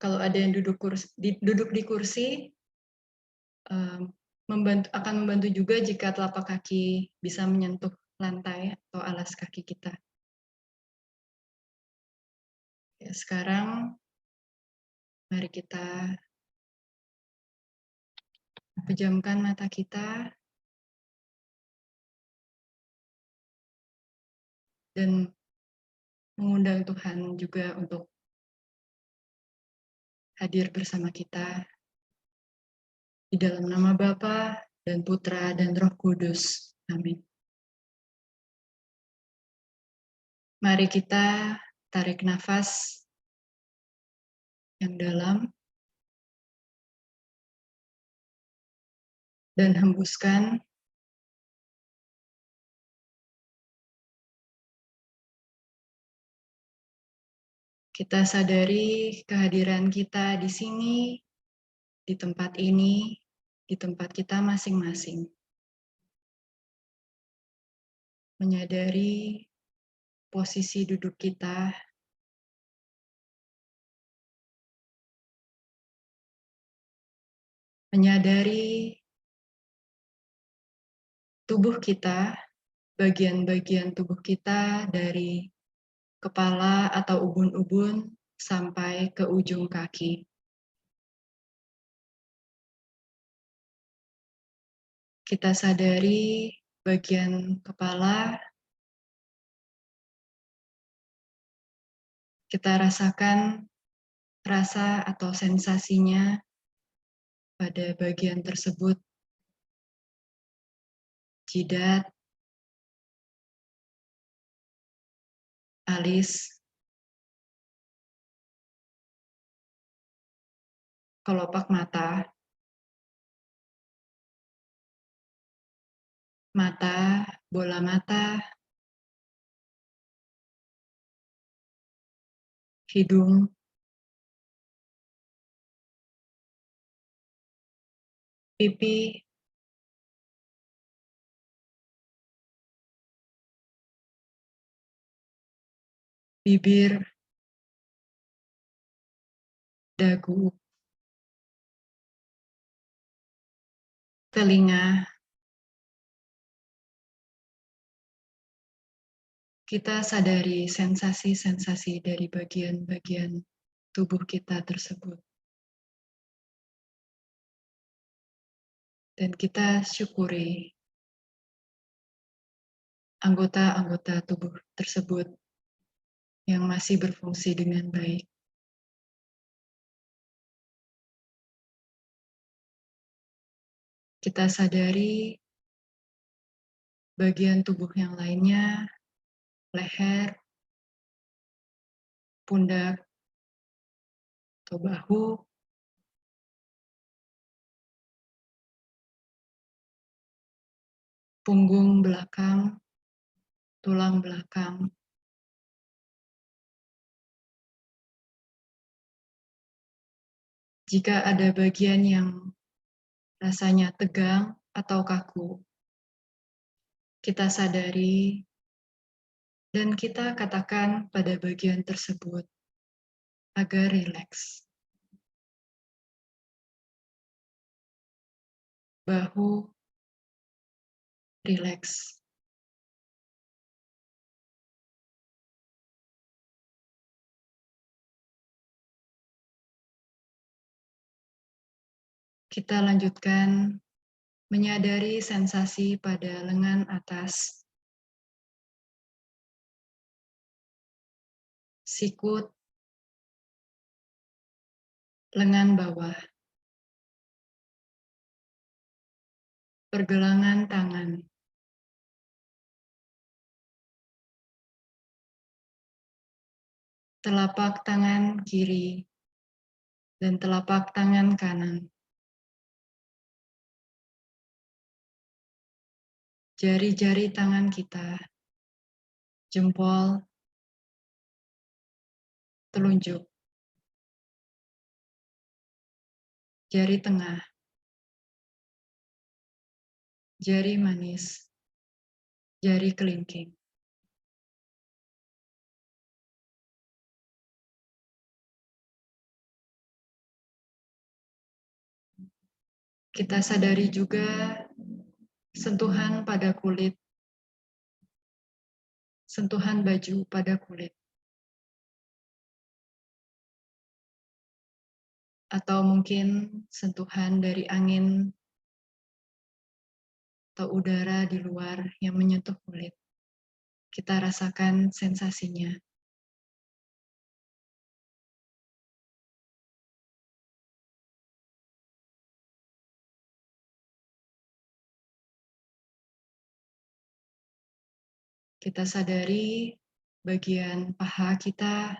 Kalau ada yang duduk di kursi, akan membantu juga jika telapak kaki bisa menyentuh lantai atau alas kaki kita. Ya, sekarang mari kita pejamkan mata kita dan mengundang Tuhan juga untuk hadir bersama kita. Di dalam nama Bapa dan Putra dan Roh Kudus. Amin. Mari kita tarik nafas yang dalam dan hembuskan. Kita sadari kehadiran kita di sini, di tempat ini, di tempat kita masing-masing. Menyadari posisi duduk kita, menyadari tubuh kita, bagian-bagian tubuh kita dari kepala atau ubun-ubun sampai ke ujung kaki. Kita sadari bagian kepala, kita rasakan rasa atau sensasinya pada bagian tersebut, jidat, alis, kelopak mata, bola mata, hidung, pipi, bibir, dagu, telinga. Kita sadari sensasi-sensasi dari bagian-bagian tubuh kita tersebut. Dan kita syukuri anggota-anggota tubuh tersebut yang masih berfungsi dengan baik. Kita sadari bagian tubuh yang lainnya, leher, pundak, atau bahu, punggung belakang, tulang belakang, jika ada bagian yang rasanya tegang atau kaku, kita sadari dan kita katakan pada bagian tersebut agar rileks. Bahu, rileks. Kita lanjutkan menyadari sensasi pada lengan atas, sikut, lengan bawah, pergelangan tangan, telapak tangan kiri, dan telapak tangan kanan. Jari-jari tangan kita, jempol, telunjuk, jari tengah, jari manis, jari kelingking. Kita sadari juga sentuhan pada kulit, sentuhan baju pada kulit. Atau mungkin sentuhan dari angin atau udara di luar yang menyentuh kulit. Kita rasakan sensasinya. Kita sadari bagian paha kita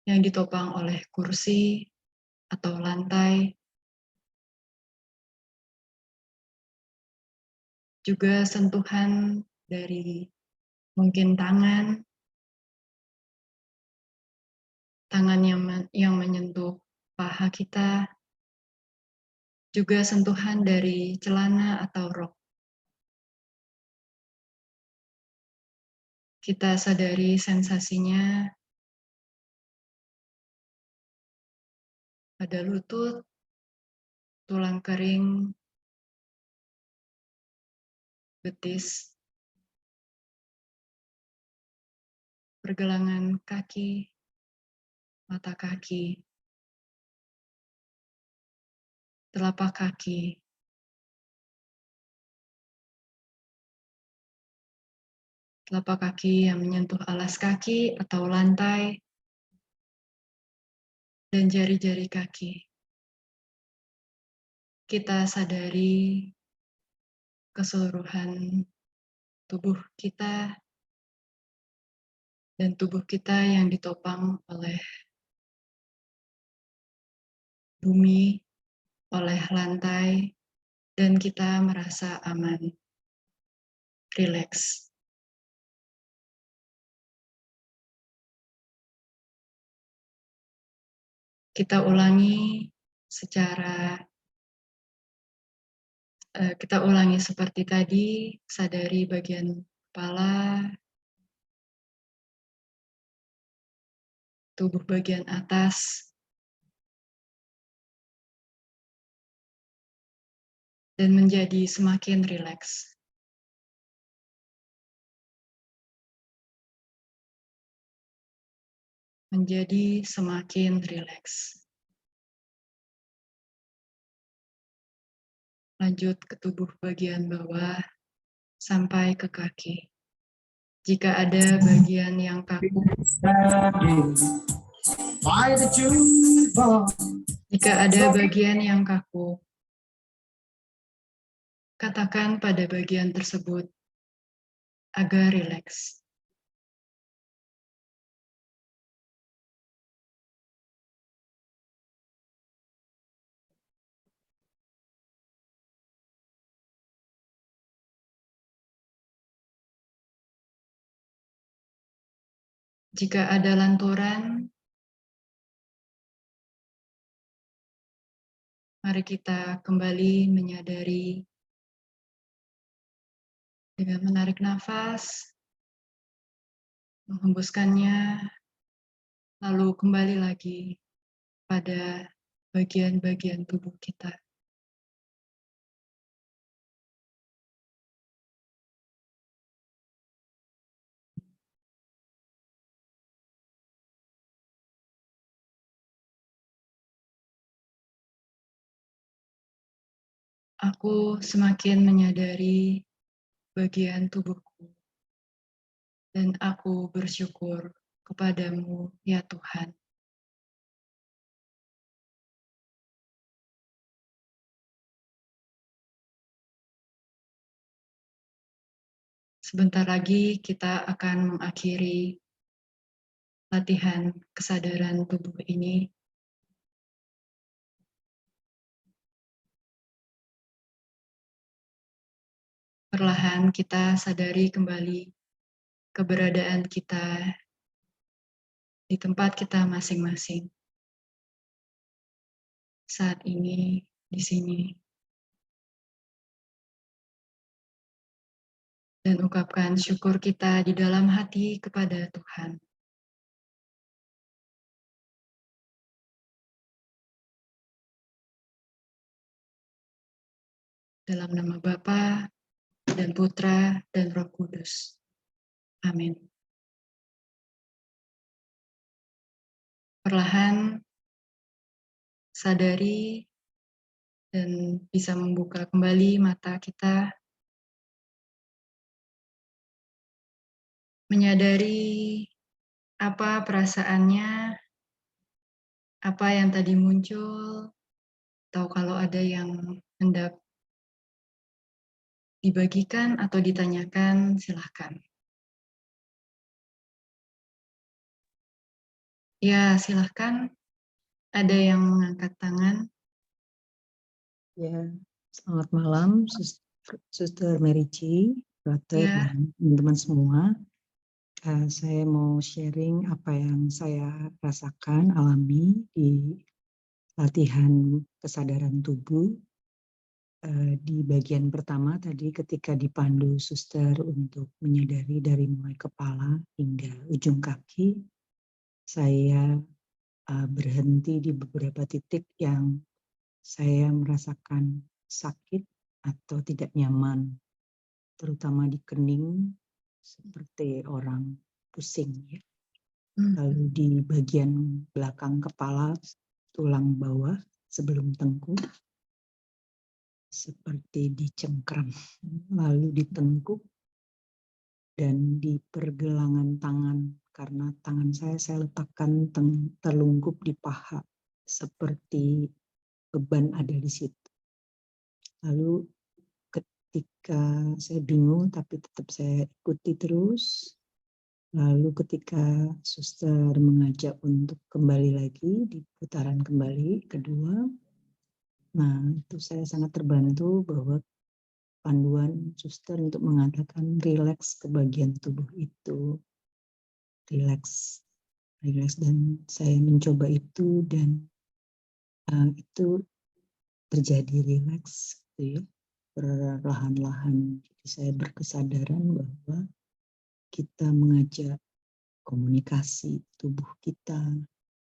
yang ditopang oleh kursi atau lantai, juga sentuhan dari mungkin tangan yang menyentuh paha kita, juga sentuhan dari celana atau rok. Kita sadari sensasinya pada lutut, tulang kering, betis, pergelangan kaki, mata kaki, telapak kaki, telapak kaki yang menyentuh alas kaki atau lantai, dan jari-jari kaki. Kita sadari keseluruhan tubuh kita dan tubuh kita yang ditopang oleh bumi, oleh lantai, dan kita merasa aman, rileks. Kita ulangi seperti tadi, sadari bagian kepala, tubuh bagian atas, dan menjadi semakin rileks. Menjadi semakin rileks. Lanjut ke tubuh bagian bawah sampai ke kaki. Jika ada bagian yang kaku, katakan pada bagian tersebut agar rileks. Jika ada lanturan, mari kita kembali menyadari dengan menarik nafas, menghembuskannya, lalu kembali lagi pada bagian-bagian tubuh kita. Aku semakin menyadari bagian tubuhku, dan aku bersyukur kepadamu, ya Tuhan. Sebentar lagi kita akan mengakhiri latihan kesadaran tubuh ini. Perlahan kita sadari kembali keberadaan kita di tempat kita masing-masing. Saat ini, di sini. Dan ungkapkan syukur kita di dalam hati kepada Tuhan. Dalam nama Bapa dan Putra dan Roh Kudus. Amin. Perlahan sadari dan bisa membuka kembali mata kita. Menyadari apa perasaannya, apa yang tadi muncul, atau kalau ada yang hendak dibagikan atau ditanyakan, silahkan. Ya, silahkan. Ada yang mengangkat tangan. Ya, selamat malam, Suster Merici, Brother, Ya. dan teman-teman semua. Saya mau sharing apa yang saya rasakan, alami di latihan kesadaran tubuh. Di bagian pertama tadi ketika dipandu suster untuk menyadari dari mulai kepala hingga ujung kaki, saya berhenti di beberapa titik yang saya merasakan sakit atau tidak nyaman, terutama di kening, seperti orang pusing. Ya. Lalu di bagian belakang kepala, tulang bawah sebelum tengkuk, seperti dicengkram, lalu di tengkuk, dan di pergelangan tangan, karena tangan saya letakkan terlungkup di paha, seperti beban ada di situ. Lalu ketika saya bingung, tapi tetap saya ikuti terus. Lalu ketika suster mengajak untuk kembali lagi, di putaran kembali kedua, nah itu saya sangat terbantu bahwa panduan suster untuk mengatakan rileks ke bagian tubuh itu. Rileks, dan saya mencoba itu dan itu terjadi rileks gitu ya, perlahan-lahan. Jadi saya berkesadaran bahwa kita mengajak komunikasi tubuh kita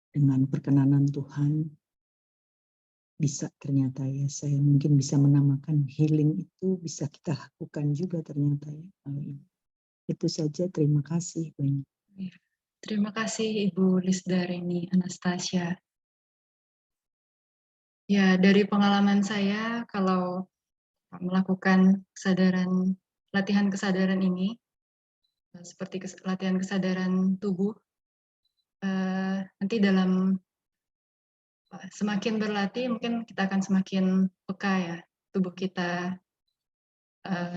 dengan perkenanan Tuhan, bisa ternyata ya, saya mungkin bisa menamakan healing itu bisa kita lakukan juga ternyata ya. Itu saja, terima kasih banyak. Terima kasih Ibu Lisdarini Anastasia. Ya, dari pengalaman saya, kalau melakukan latihan kesadaran ini, seperti latihan kesadaran tubuh, nanti semakin berlatih, mungkin kita akan semakin peka ya, tubuh kita,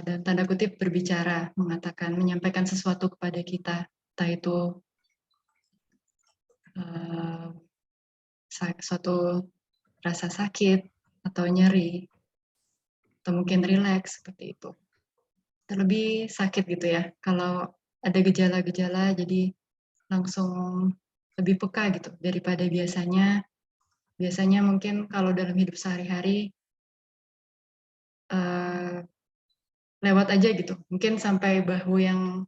dan tanda kutip berbicara, menyampaikan sesuatu kepada kita, entah itu suatu rasa sakit, atau nyeri, atau mungkin rileks, seperti itu. Terlebih sakit gitu ya, kalau ada gejala-gejala jadi langsung lebih peka gitu daripada biasanya. Biasanya mungkin kalau dalam hidup sehari-hari lewat aja gitu, mungkin sampai bahu yang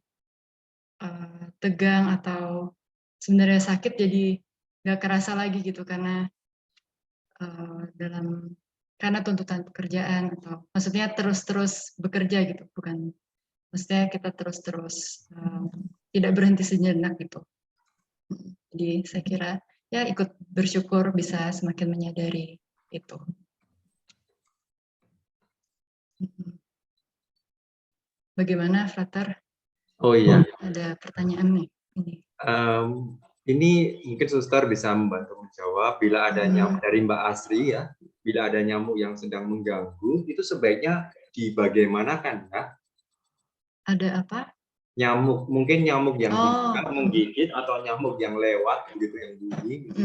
tegang atau sebenarnya sakit jadi nggak kerasa lagi gitu karena karena tuntutan pekerjaan, atau maksudnya terus-terus bekerja gitu, bukan maksudnya kita terus-terus tidak berhenti sejenak gitu. Jadi saya kira ya ikut bersyukur bisa semakin menyadari itu. Bagaimana Frater? Oh iya. Ada pertanyaan nih. Ini mungkin suster bisa membantu menjawab bila ada nyamuk dari Mbak Asri ya, bila ada nyamuk yang sedang mengganggu, itu sebaiknya dibagaimanakan ya? Ada apa? Nyamuk, mungkin nyamuk yang menggigit atau nyamuk yang lewat gitu, yang bunyi. Gitu.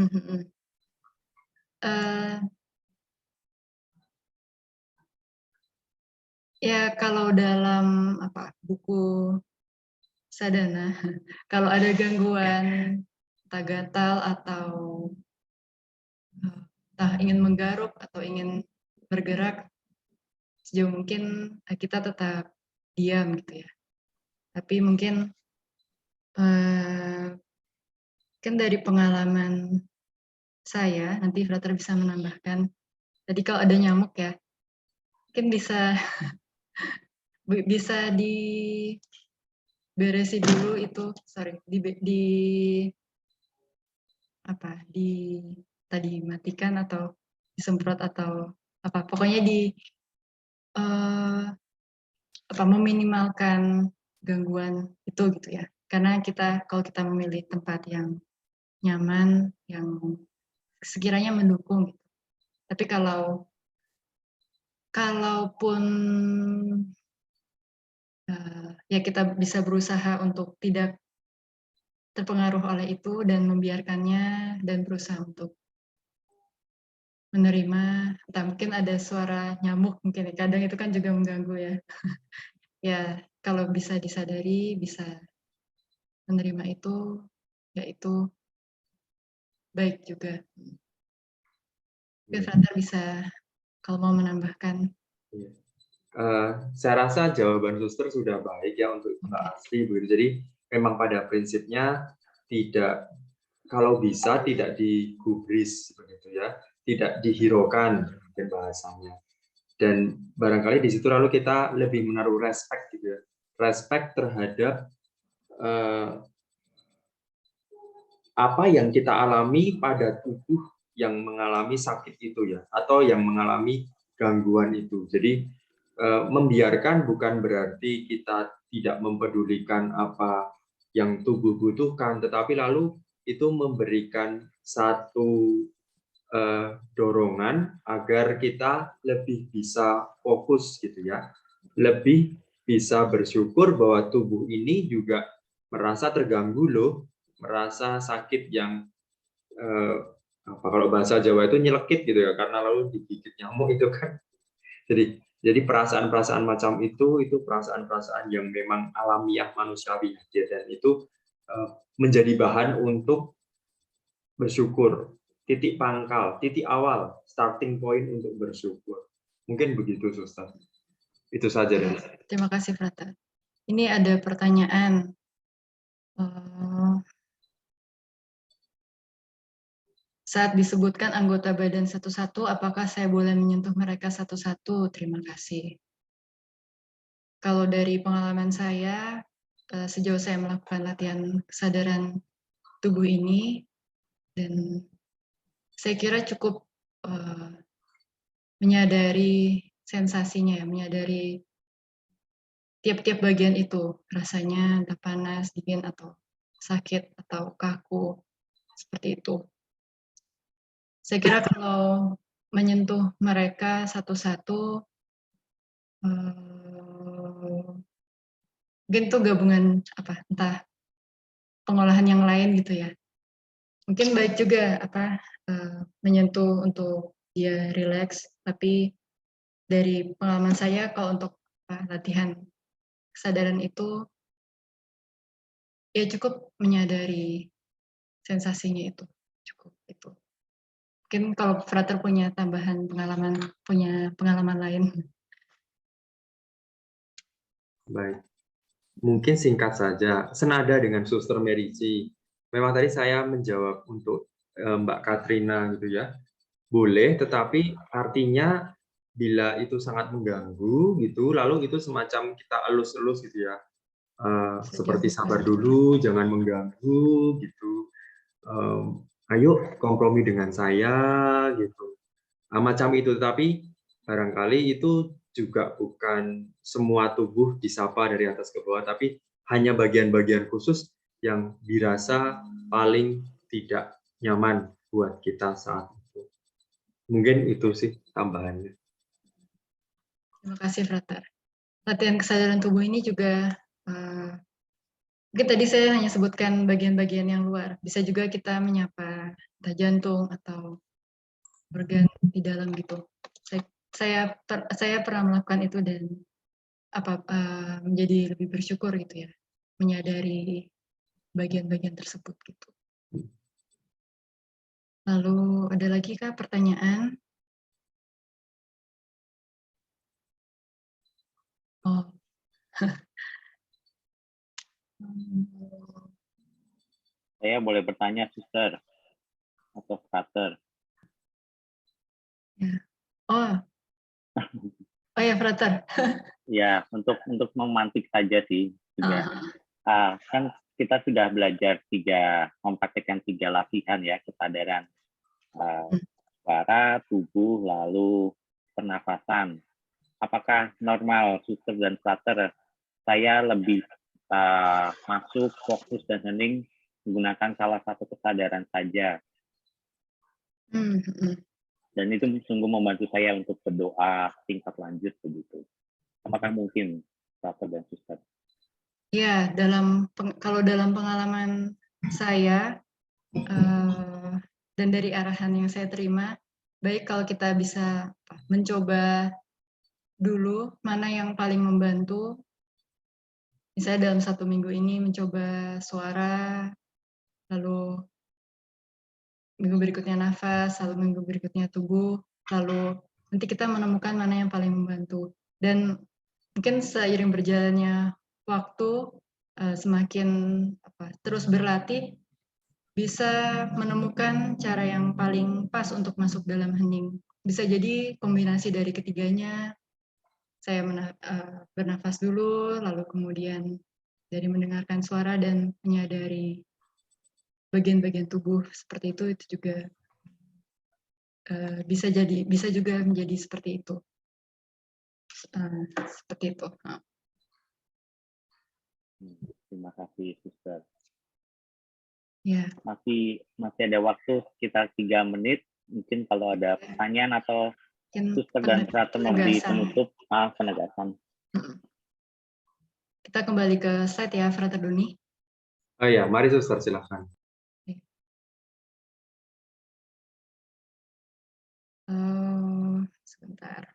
Ya kalau dalam buku sadhana, kalau ada gangguan entah gatal atau entah ingin menggaruk atau ingin bergerak, sejauh mungkin kita tetap diam gitu ya. Tapi mungkin kan dari pengalaman saya, nanti Frater bisa menambahkan, tadi kalau ada nyamuk ya, mungkin bisa diberesi dulu itu, tadi matikan atau disemprot atau apa, pokoknya meminimalkan gangguan itu gitu ya. Karena kalau kita memilih tempat yang nyaman, yang sekiranya mendukung gitu. Tapi kalaupun ya kita bisa berusaha untuk tidak terpengaruh oleh itu dan membiarkannya dan berusaha untuk menerima. Entah mungkin ada suara nyamuk mungkin ya, kadang itu kan juga mengganggu ya. Ya kalau bisa disadari, bisa menerima itu, ya itu baik juga. Mungkin Frater bisa kalau mau menambahkan. Saya rasa jawaban suster sudah baik ya untuk Mbak Asri. Begitu. Jadi memang pada prinsipnya tidak, kalau bisa tidak digubris begitu ya, tidak dihiraukan mungkin bahasanya. Dan barangkali di situ lalu kita lebih menaruh respect gitu ya, respect terhadap apa yang kita alami pada tubuh yang mengalami sakit itu ya, atau yang mengalami gangguan itu. Jadi membiarkan bukan berarti kita tidak mempedulikan apa yang tubuh butuhkan, tetapi lalu itu memberikan satu dorongan agar kita lebih bisa fokus gitu ya, lebih bisa bersyukur bahwa tubuh ini juga merasa terganggu loh, merasa sakit yang apa kalau bahasa Jawa itu nyelekit gitu ya, karena lalu digigit nyamuk itu kan. Jadi perasaan-perasaan macam itu perasaan-perasaan yang memang alamiah manusiawi dan itu menjadi bahan untuk bersyukur. Titik pangkal, titik awal, starting point untuk bersyukur. Mungkin begitu, Suster. Itu saja dari saya. Terima kasih, Frater. Ini ada pertanyaan. Saat disebutkan anggota badan satu-satu, apakah saya boleh menyentuh mereka satu-satu? Terima kasih. Kalau dari pengalaman saya, sejauh saya melakukan latihan kesadaran tubuh ini, dan saya kira cukup menyadari sensasinya, ya, menyadari tiap-tiap bagian itu, rasanya entah panas, dingin, atau sakit, atau kaku, seperti itu. Saya kira kalau menyentuh mereka satu-satu, mungkin itu gabungan apa, entah pengolahan yang lain gitu ya. Mungkin baik juga apa menyentuh untuk dia rileks, tapi dari pengalaman saya kalau untuk latihan kesadaran itu ya cukup menyadari sensasinya itu, cukup itu. Mungkin kalau Frater punya tambahan pengalaman, punya pengalaman lain. Baik. Mungkin singkat saja, senada dengan Suster Merici. Memang tadi saya menjawab untuk Mbak Katrina gitu ya. Boleh, tetapi artinya bila itu sangat mengganggu gitu, lalu itu semacam kita elus-elus gitu ya. Seperti sabar dulu, jangan mengganggu gitu. Ayo kompromi dengan saya gitu. Macam itu, tapi barangkali itu juga bukan semua tubuh disapa dari atas ke bawah, tapi hanya bagian-bagian khusus yang dirasa paling tidak nyaman buat kita saat itu. Mungkin itu sih tambahannya. Terima kasih, Frater. Latihan kesadaran tubuh ini juga, mungkin tadi saya hanya sebutkan bagian-bagian yang luar. Bisa juga kita menyapa entah jantung atau organ di dalam gitu. Saya pernah melakukan itu dan menjadi lebih bersyukur gitu ya, menyadari bagian-bagian tersebut gitu. Lalu ada lagi kah pertanyaan? Oh. Saya boleh bertanya, Suster atau Frater? Ya. Oh ya, Frater. Ya, untuk memantik saja sih juga. Kan kita sudah belajar mempraktikkan 3 latihan ya, kesadaran suara, tubuh, lalu pernafasan. Apakah normal, Suster dan Frater, saya lebih masuk, fokus, dan hening menggunakan salah satu kesadaran saja? Dan itu sungguh membantu saya untuk berdoa tingkat lanjut begitu. Apakah mungkin Frater dan Suster. Ya, kalau dalam pengalaman saya dan dari arahan yang saya terima, baik kalau kita bisa mencoba dulu mana yang paling membantu. Misalnya dalam 1 minggu ini mencoba suara, lalu minggu berikutnya nafas, lalu minggu berikutnya tubuh, lalu nanti kita menemukan mana yang paling membantu. Dan mungkin seiring berjalannya waktu, semakin terus berlatih, bisa menemukan cara yang paling pas untuk masuk dalam hening. Bisa jadi kombinasi dari ketiganya, saya bernafas dulu, lalu kemudian dari mendengarkan suara dan menyadari bagian-bagian tubuh seperti itu juga bisa juga menjadi seperti itu. Seperti itu. Terima kasih, Suster. Ya. Masih ada waktu sekitar 3 menit. Mungkin kalau ada pertanyaan atau Suster dan Frater mau di penutup penegasan. Kita kembali ke slide ya, Frater Doni. Oh ya, mari Suster, silakan. Sebentar.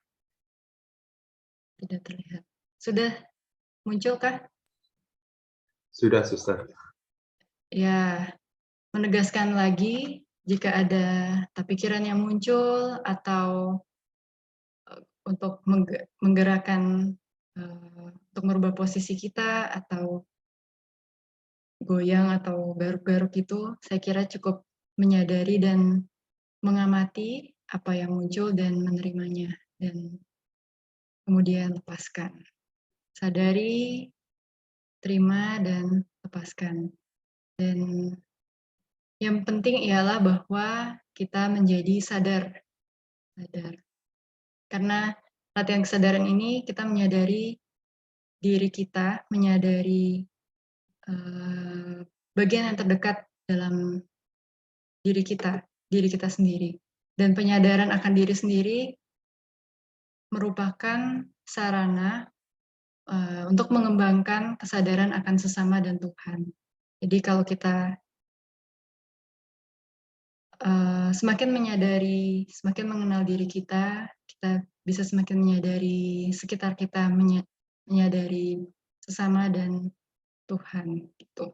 Tidak terlihat. Sudah munculkah? Sudah, Suster. Ya, menegaskan lagi jika ada pikiran yang muncul atau untuk menggerakkan untuk merubah posisi kita atau goyang atau garuk-garuk itu, saya kira cukup menyadari dan mengamati apa yang muncul dan menerimanya, dan kemudian lepaskan. Sadari, terima, dan lepaskan. Dan yang penting ialah bahwa kita menjadi sadar. Karena latihan kesadaran ini kita menyadari diri kita, menyadari bagian yang terdekat dalam diri kita sendiri. Dan penyadaran akan diri sendiri merupakan sarana untuk mengembangkan kesadaran akan sesama dan Tuhan. Jadi kalau kita semakin menyadari, semakin mengenal diri kita, kita bisa semakin menyadari sekitar kita, menyadari sesama dan Tuhan. Gitu.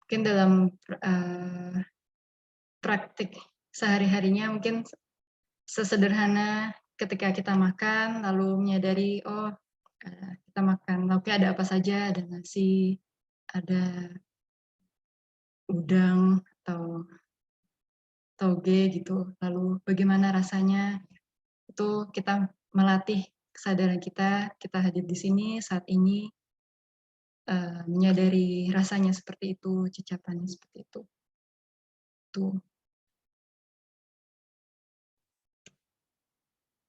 Mungkin dalam praktik sehari-harinya mungkin sesederhana ketika kita makan, lalu menyadari, oh kita makan lauknya ada apa saja, ada nasi, ada udang atau toge gitu, lalu bagaimana rasanya, itu kita melatih kesadaran kita hadir di sini saat ini, menyadari rasanya seperti itu, cecapannya seperti itu.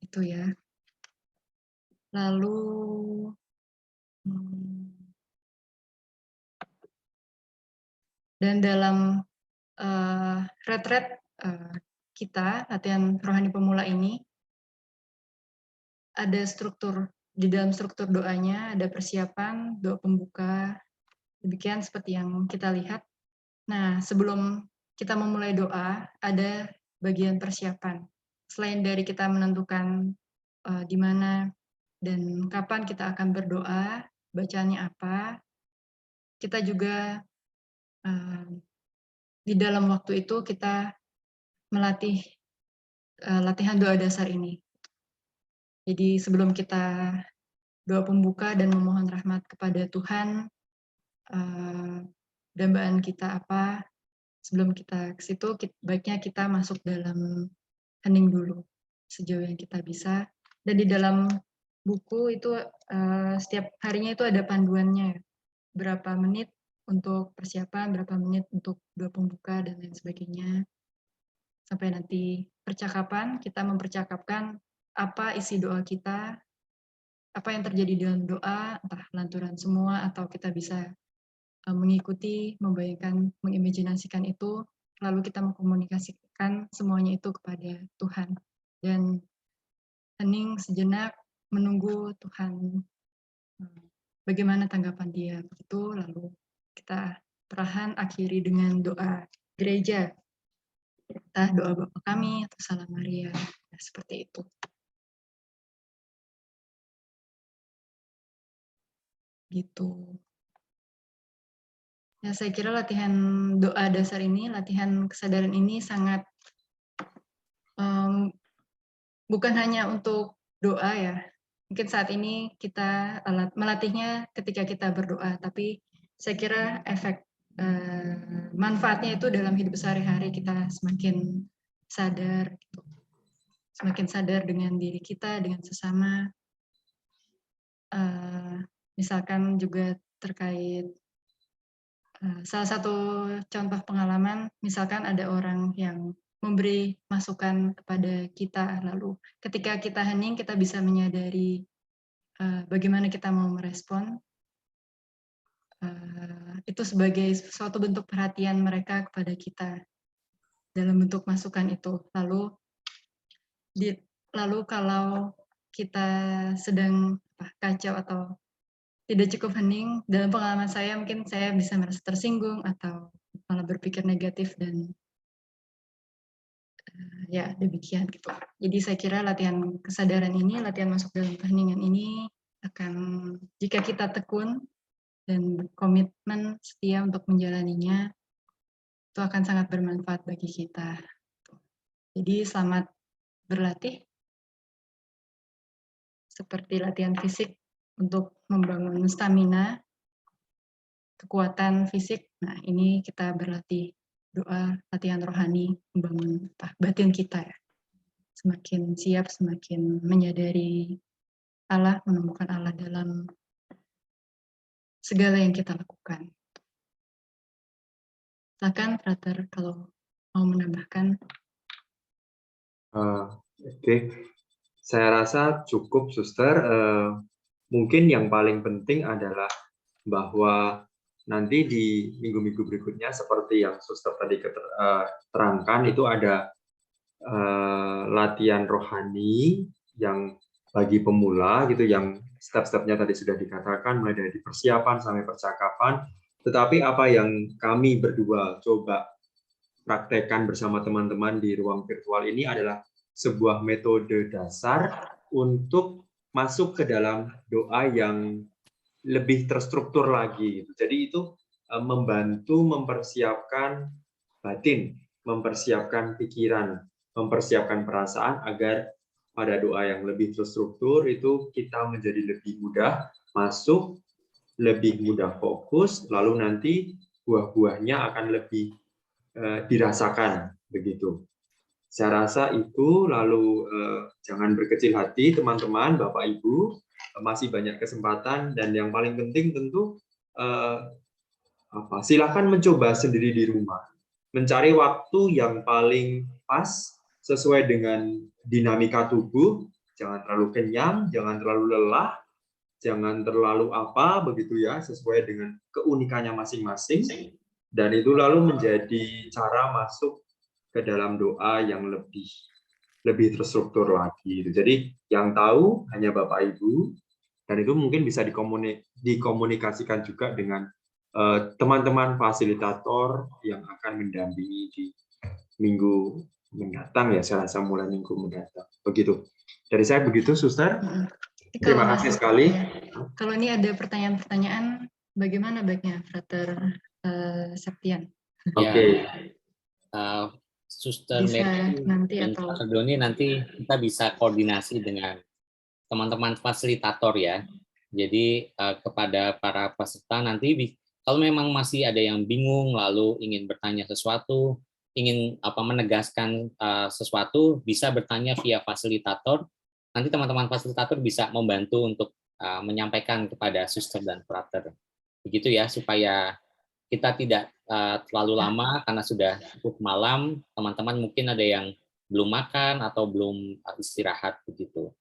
Itu ya. Lalu dan dalam retret kita, latihan rohani pemula ini, ada struktur, di dalam struktur doanya ada persiapan, doa pembuka, demikian seperti yang kita lihat. Nah, sebelum kita memulai doa, ada bagian persiapan. Selain dari kita menentukan di mana dan kapan kita akan berdoa, bacaannya apa, kita juga di dalam waktu itu kita melatih latihan doa dasar ini. Jadi sebelum kita doa pembuka dan memohon rahmat kepada Tuhan, dambaan kita apa, sebelum kita ke situ, baiknya kita masuk dalam hening dulu, sejauh yang kita bisa. Dan di dalam buku itu, setiap harinya itu ada panduannya, berapa menit untuk persiapan, berapa menit untuk doa pembuka, dan lain sebagainya. Sampai nanti percakapan, kita mempercakapkan apa isi doa kita, apa yang terjadi dalam doa, entah lanturan semua, atau kita bisa mengikuti, membayangkan, mengimajinasikan itu, lalu kita mengkomunikasikan semuanya itu kepada Tuhan. Dan hening sejenak, menunggu Tuhan bagaimana tanggapan dia begitu, lalu kita perlahan akhiri dengan doa gereja, entah doa Bapa Kami atau Salam Maria, ya, seperti itu. Gitu. Ya, saya kira latihan doa dasar ini, latihan kesadaran ini sangat bukan hanya untuk doa ya. Mungkin saat ini kita melatihnya ketika kita berdoa, tapi saya kira efek manfaatnya itu dalam hidup sehari-hari kita semakin sadar, gitu. Semakin sadar dengan diri kita, dengan sesama. Misalkan juga terkait salah satu contoh pengalaman, misalkan ada orang yang memberi masukan kepada kita, lalu ketika kita hening, kita bisa menyadari bagaimana kita mau merespon. Itu sebagai suatu bentuk perhatian mereka kepada kita dalam bentuk masukan itu. Lalu kalau kita sedang kacau atau tidak cukup hening, dalam pengalaman saya mungkin saya bisa merasa tersinggung atau malah berpikir negatif dan ya demikian gitu. Jadi saya kira latihan kesadaran ini, latihan masuk dalam keheningan ini akan, jika kita tekun dan komitmen setia untuk menjalaninya, itu akan sangat bermanfaat bagi kita. Jadi selamat berlatih, seperti latihan fisik untuk membangun stamina, kekuatan fisik. Nah, ini kita berlatih doa, latihan rohani, membangun batin kita ya. Semakin siap, semakin menyadari Allah, menemukan Allah dalam segala yang kita lakukan. Silakan, Frater, kalau mau menambahkan. Oke. Saya rasa cukup, Suster. Mungkin yang paling penting adalah bahwa nanti di minggu-minggu berikutnya, seperti yang Suster tadi terangkan, itu ada latihan rohani yang bagi pemula, gitu, yang step-stepnya tadi sudah dikatakan, mulai dari persiapan sampai percakapan. Tetapi apa yang kami berdua coba praktekkan bersama teman-teman di ruang virtual ini adalah sebuah metode dasar untuk masuk ke dalam doa yang lebih terstruktur lagi. Jadi itu membantu mempersiapkan batin, mempersiapkan pikiran, mempersiapkan perasaan agar pada doa yang lebih terstruktur itu kita menjadi lebih mudah masuk, lebih mudah fokus, lalu nanti buah-buahnya akan lebih dirasakan begitu. Saya rasa itu, lalu jangan berkecil hati teman-teman, Bapak Ibu, masih banyak kesempatan, dan yang paling penting tentu silakan mencoba sendiri di rumah, mencari waktu yang paling pas sesuai dengan dinamika tubuh, jangan terlalu kenyang, jangan terlalu lelah, jangan terlalu begitu ya, sesuai dengan keunikannya masing-masing, dan itu lalu menjadi cara masuk ke dalam doa yang lebih terstruktur lagi. Jadi yang tahu hanya Bapak Ibu, dan itu mungkin bisa dikomunikasikan juga dengan teman-teman fasilitator yang akan mendampingi di minggu mendatang ya, saya rasa mulai minggu mendatang. Begitu. Dari saya begitu, Suster. Terima kasih sekali. Kalau ini ada pertanyaan-pertanyaan, bagaimana baiknya, Frater Septian? Oke. Suster Mary dan Frater Doni, nanti kita bisa koordinasi dengan teman-teman fasilitator ya. Jadi kepada para peserta nanti kalau memang masih ada yang bingung lalu ingin bertanya sesuatu, ingin menegaskan sesuatu, bisa bertanya via fasilitator. Nanti teman-teman fasilitator bisa membantu untuk menyampaikan kepada Suster dan Frater. Begitu ya, supaya kita tidak terlalu lama karena sudah cukup malam. Teman-teman mungkin ada yang belum makan atau belum istirahat begitu.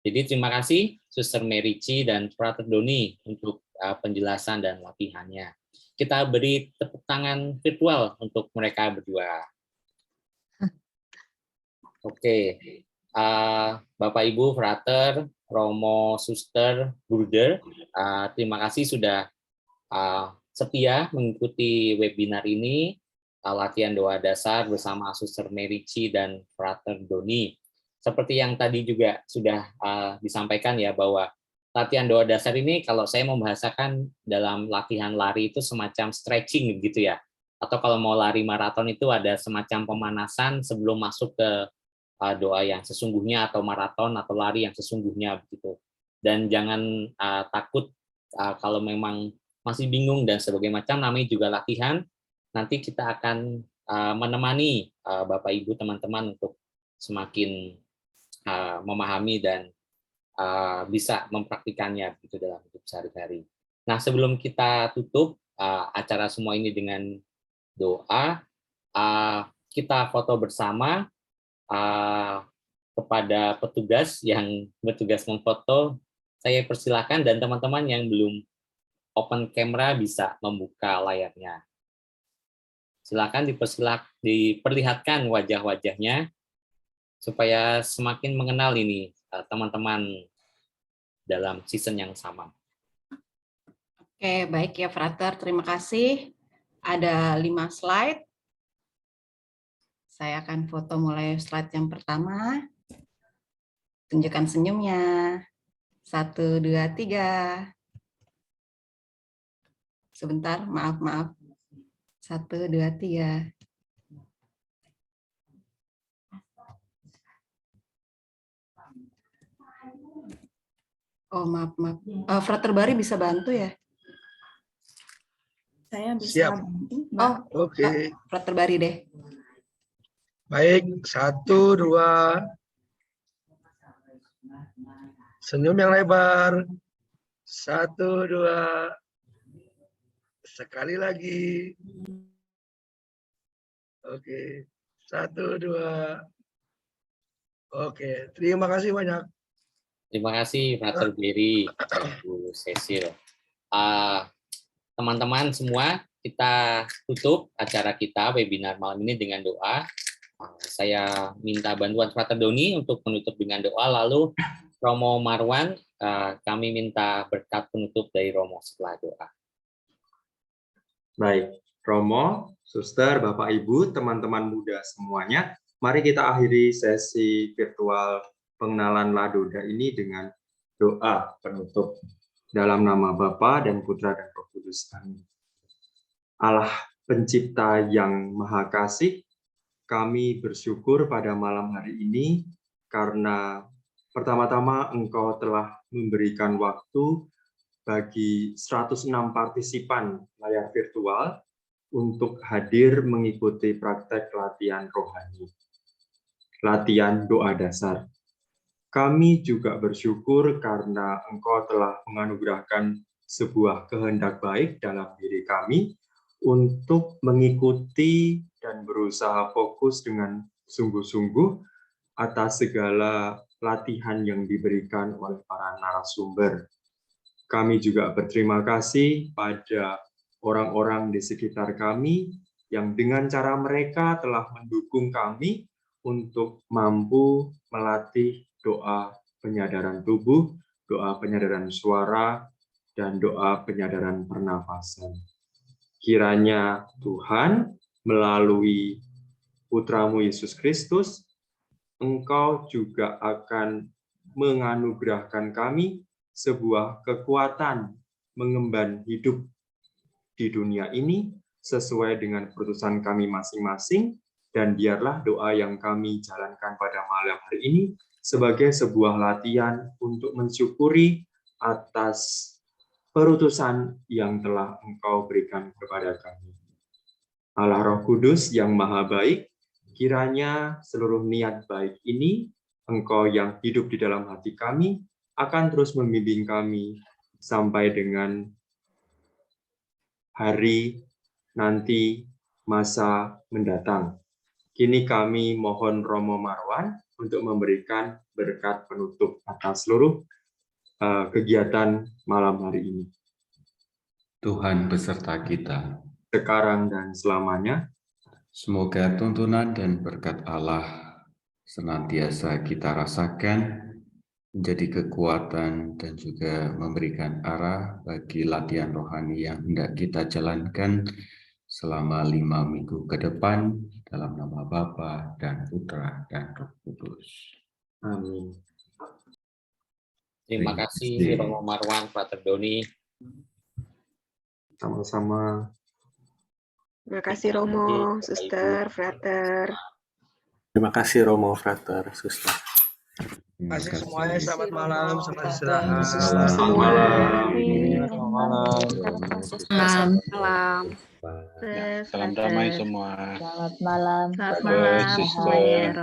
Jadi terima kasih Suster Merici dan Frater Doni untuk penjelasan dan latihannya. Kita beri tepuk tangan virtual untuk mereka berdua. Oke. Bapak Ibu Frater, Romo Suster Bruder. Terima kasih sudah setia mengikuti webinar ini, latihan doa dasar bersama Suster Merici dan Frater Doni. Seperti yang tadi juga sudah disampaikan ya, bahwa latihan doa dasar ini kalau saya membahasakan dalam latihan lari itu semacam stretching gitu ya. Atau kalau mau lari maraton itu ada semacam pemanasan sebelum masuk ke doa yang sesungguhnya atau maraton atau lari yang sesungguhnya begitu. Dan jangan takut kalau memang masih bingung dan sebagainya macam, namanya juga latihan. Nanti kita akan menemani Bapak Ibu teman-teman untuk semakin memahami dan bisa mempraktikannya begitu dalam hidup sehari-hari. Nah, sebelum kita tutup acara semua ini dengan doa, kita foto bersama kepada petugas yang bertugas memfoto. Saya persilakan, dan teman-teman yang belum open camera bisa membuka layarnya. Silakan diperlihatkan wajah-wajahnya supaya semakin mengenal ini teman-teman dalam season yang sama. Oke, baik ya Frater, terima kasih. Ada 5 slide. Saya akan foto mulai slide yang pertama. Tunjukkan senyumnya. 1, 2, 3. Sebentar, maaf. 1, 2, 3. Oh, maaf. Frater Bari bisa bantu ya? Saya bisa bantu. Oke. Frater Bari deh. Baik, 1, 2. Senyum yang lebar. 1, 2. Sekali lagi. Oke. 1, 2. Oke, terima kasih banyak. Terima kasih Frater Beri, Bu Cecil. Teman-teman semua, kita tutup acara kita webinar malam ini dengan doa. Saya minta bantuan Frater Doni untuk menutup dengan doa, lalu Romo Marwan, kami minta berkat penutup dari Romo setelah doa. Baik, Romo, Suster, Bapak Ibu, teman-teman muda semuanya, mari kita akhiri sesi virtual pengenalan Ladoda ini dengan doa penutup. Dalam nama Bapa dan Putra dan Roh Kudus. Amin. Allah Pencipta yang Maha Kasih, kami bersyukur pada malam hari ini karena pertama-tama Engkau telah memberikan waktu bagi 106 partisipan layar virtual untuk hadir mengikuti praktek latihan rohani, latihan doa dasar. Kami juga bersyukur karena Engkau telah menganugerahkan sebuah kehendak baik dalam diri kami untuk mengikuti dan berusaha fokus dengan sungguh-sungguh atas segala latihan yang diberikan oleh para narasumber. Kami juga berterima kasih pada orang-orang di sekitar kami yang dengan cara mereka telah mendukung kami untuk mampu melatih doa penyadaran tubuh, doa penyadaran suara, dan doa penyadaran pernafasan. Kiranya Tuhan melalui Putramu Yesus Kristus, Engkau juga akan menganugerahkan kami sebuah kekuatan mengemban hidup di dunia ini sesuai dengan keputusan kami masing-masing, dan biarlah doa yang kami jalankan pada malam hari ini sebagai sebuah latihan untuk mensyukuri atas perutusan yang telah Engkau berikan kepada kami. Allah Roh Kudus yang Maha Baik, kiranya seluruh niat baik ini, Engkau yang hidup di dalam hati kami, akan terus membimbing kami sampai dengan hari nanti masa mendatang. Kini kami mohon Romo Marwan untuk memberikan berkat penutup atas seluruh kegiatan malam hari ini. Tuhan beserta kita, sekarang dan selamanya. Semoga tuntunan dan berkat Allah senantiasa kita rasakan menjadi kekuatan dan juga memberikan arah bagi latihan rohani yang hendak kita jalankan selama 5 minggu ke depan, dalam nama Bapa dan Putra dan Roh Kudus. Amin. Terima kasih Romo Marwan, Frater Doni. Sama-sama. Terima kasih Romo, Suster, Frater. Terima kasih Romo, Frater, Suster. Terima kasih semuanya. Selamat malam. Selamat istirahat. Selamat malam. Selamat malam. Salam damai semua. Selamat malam. Bye, Sister.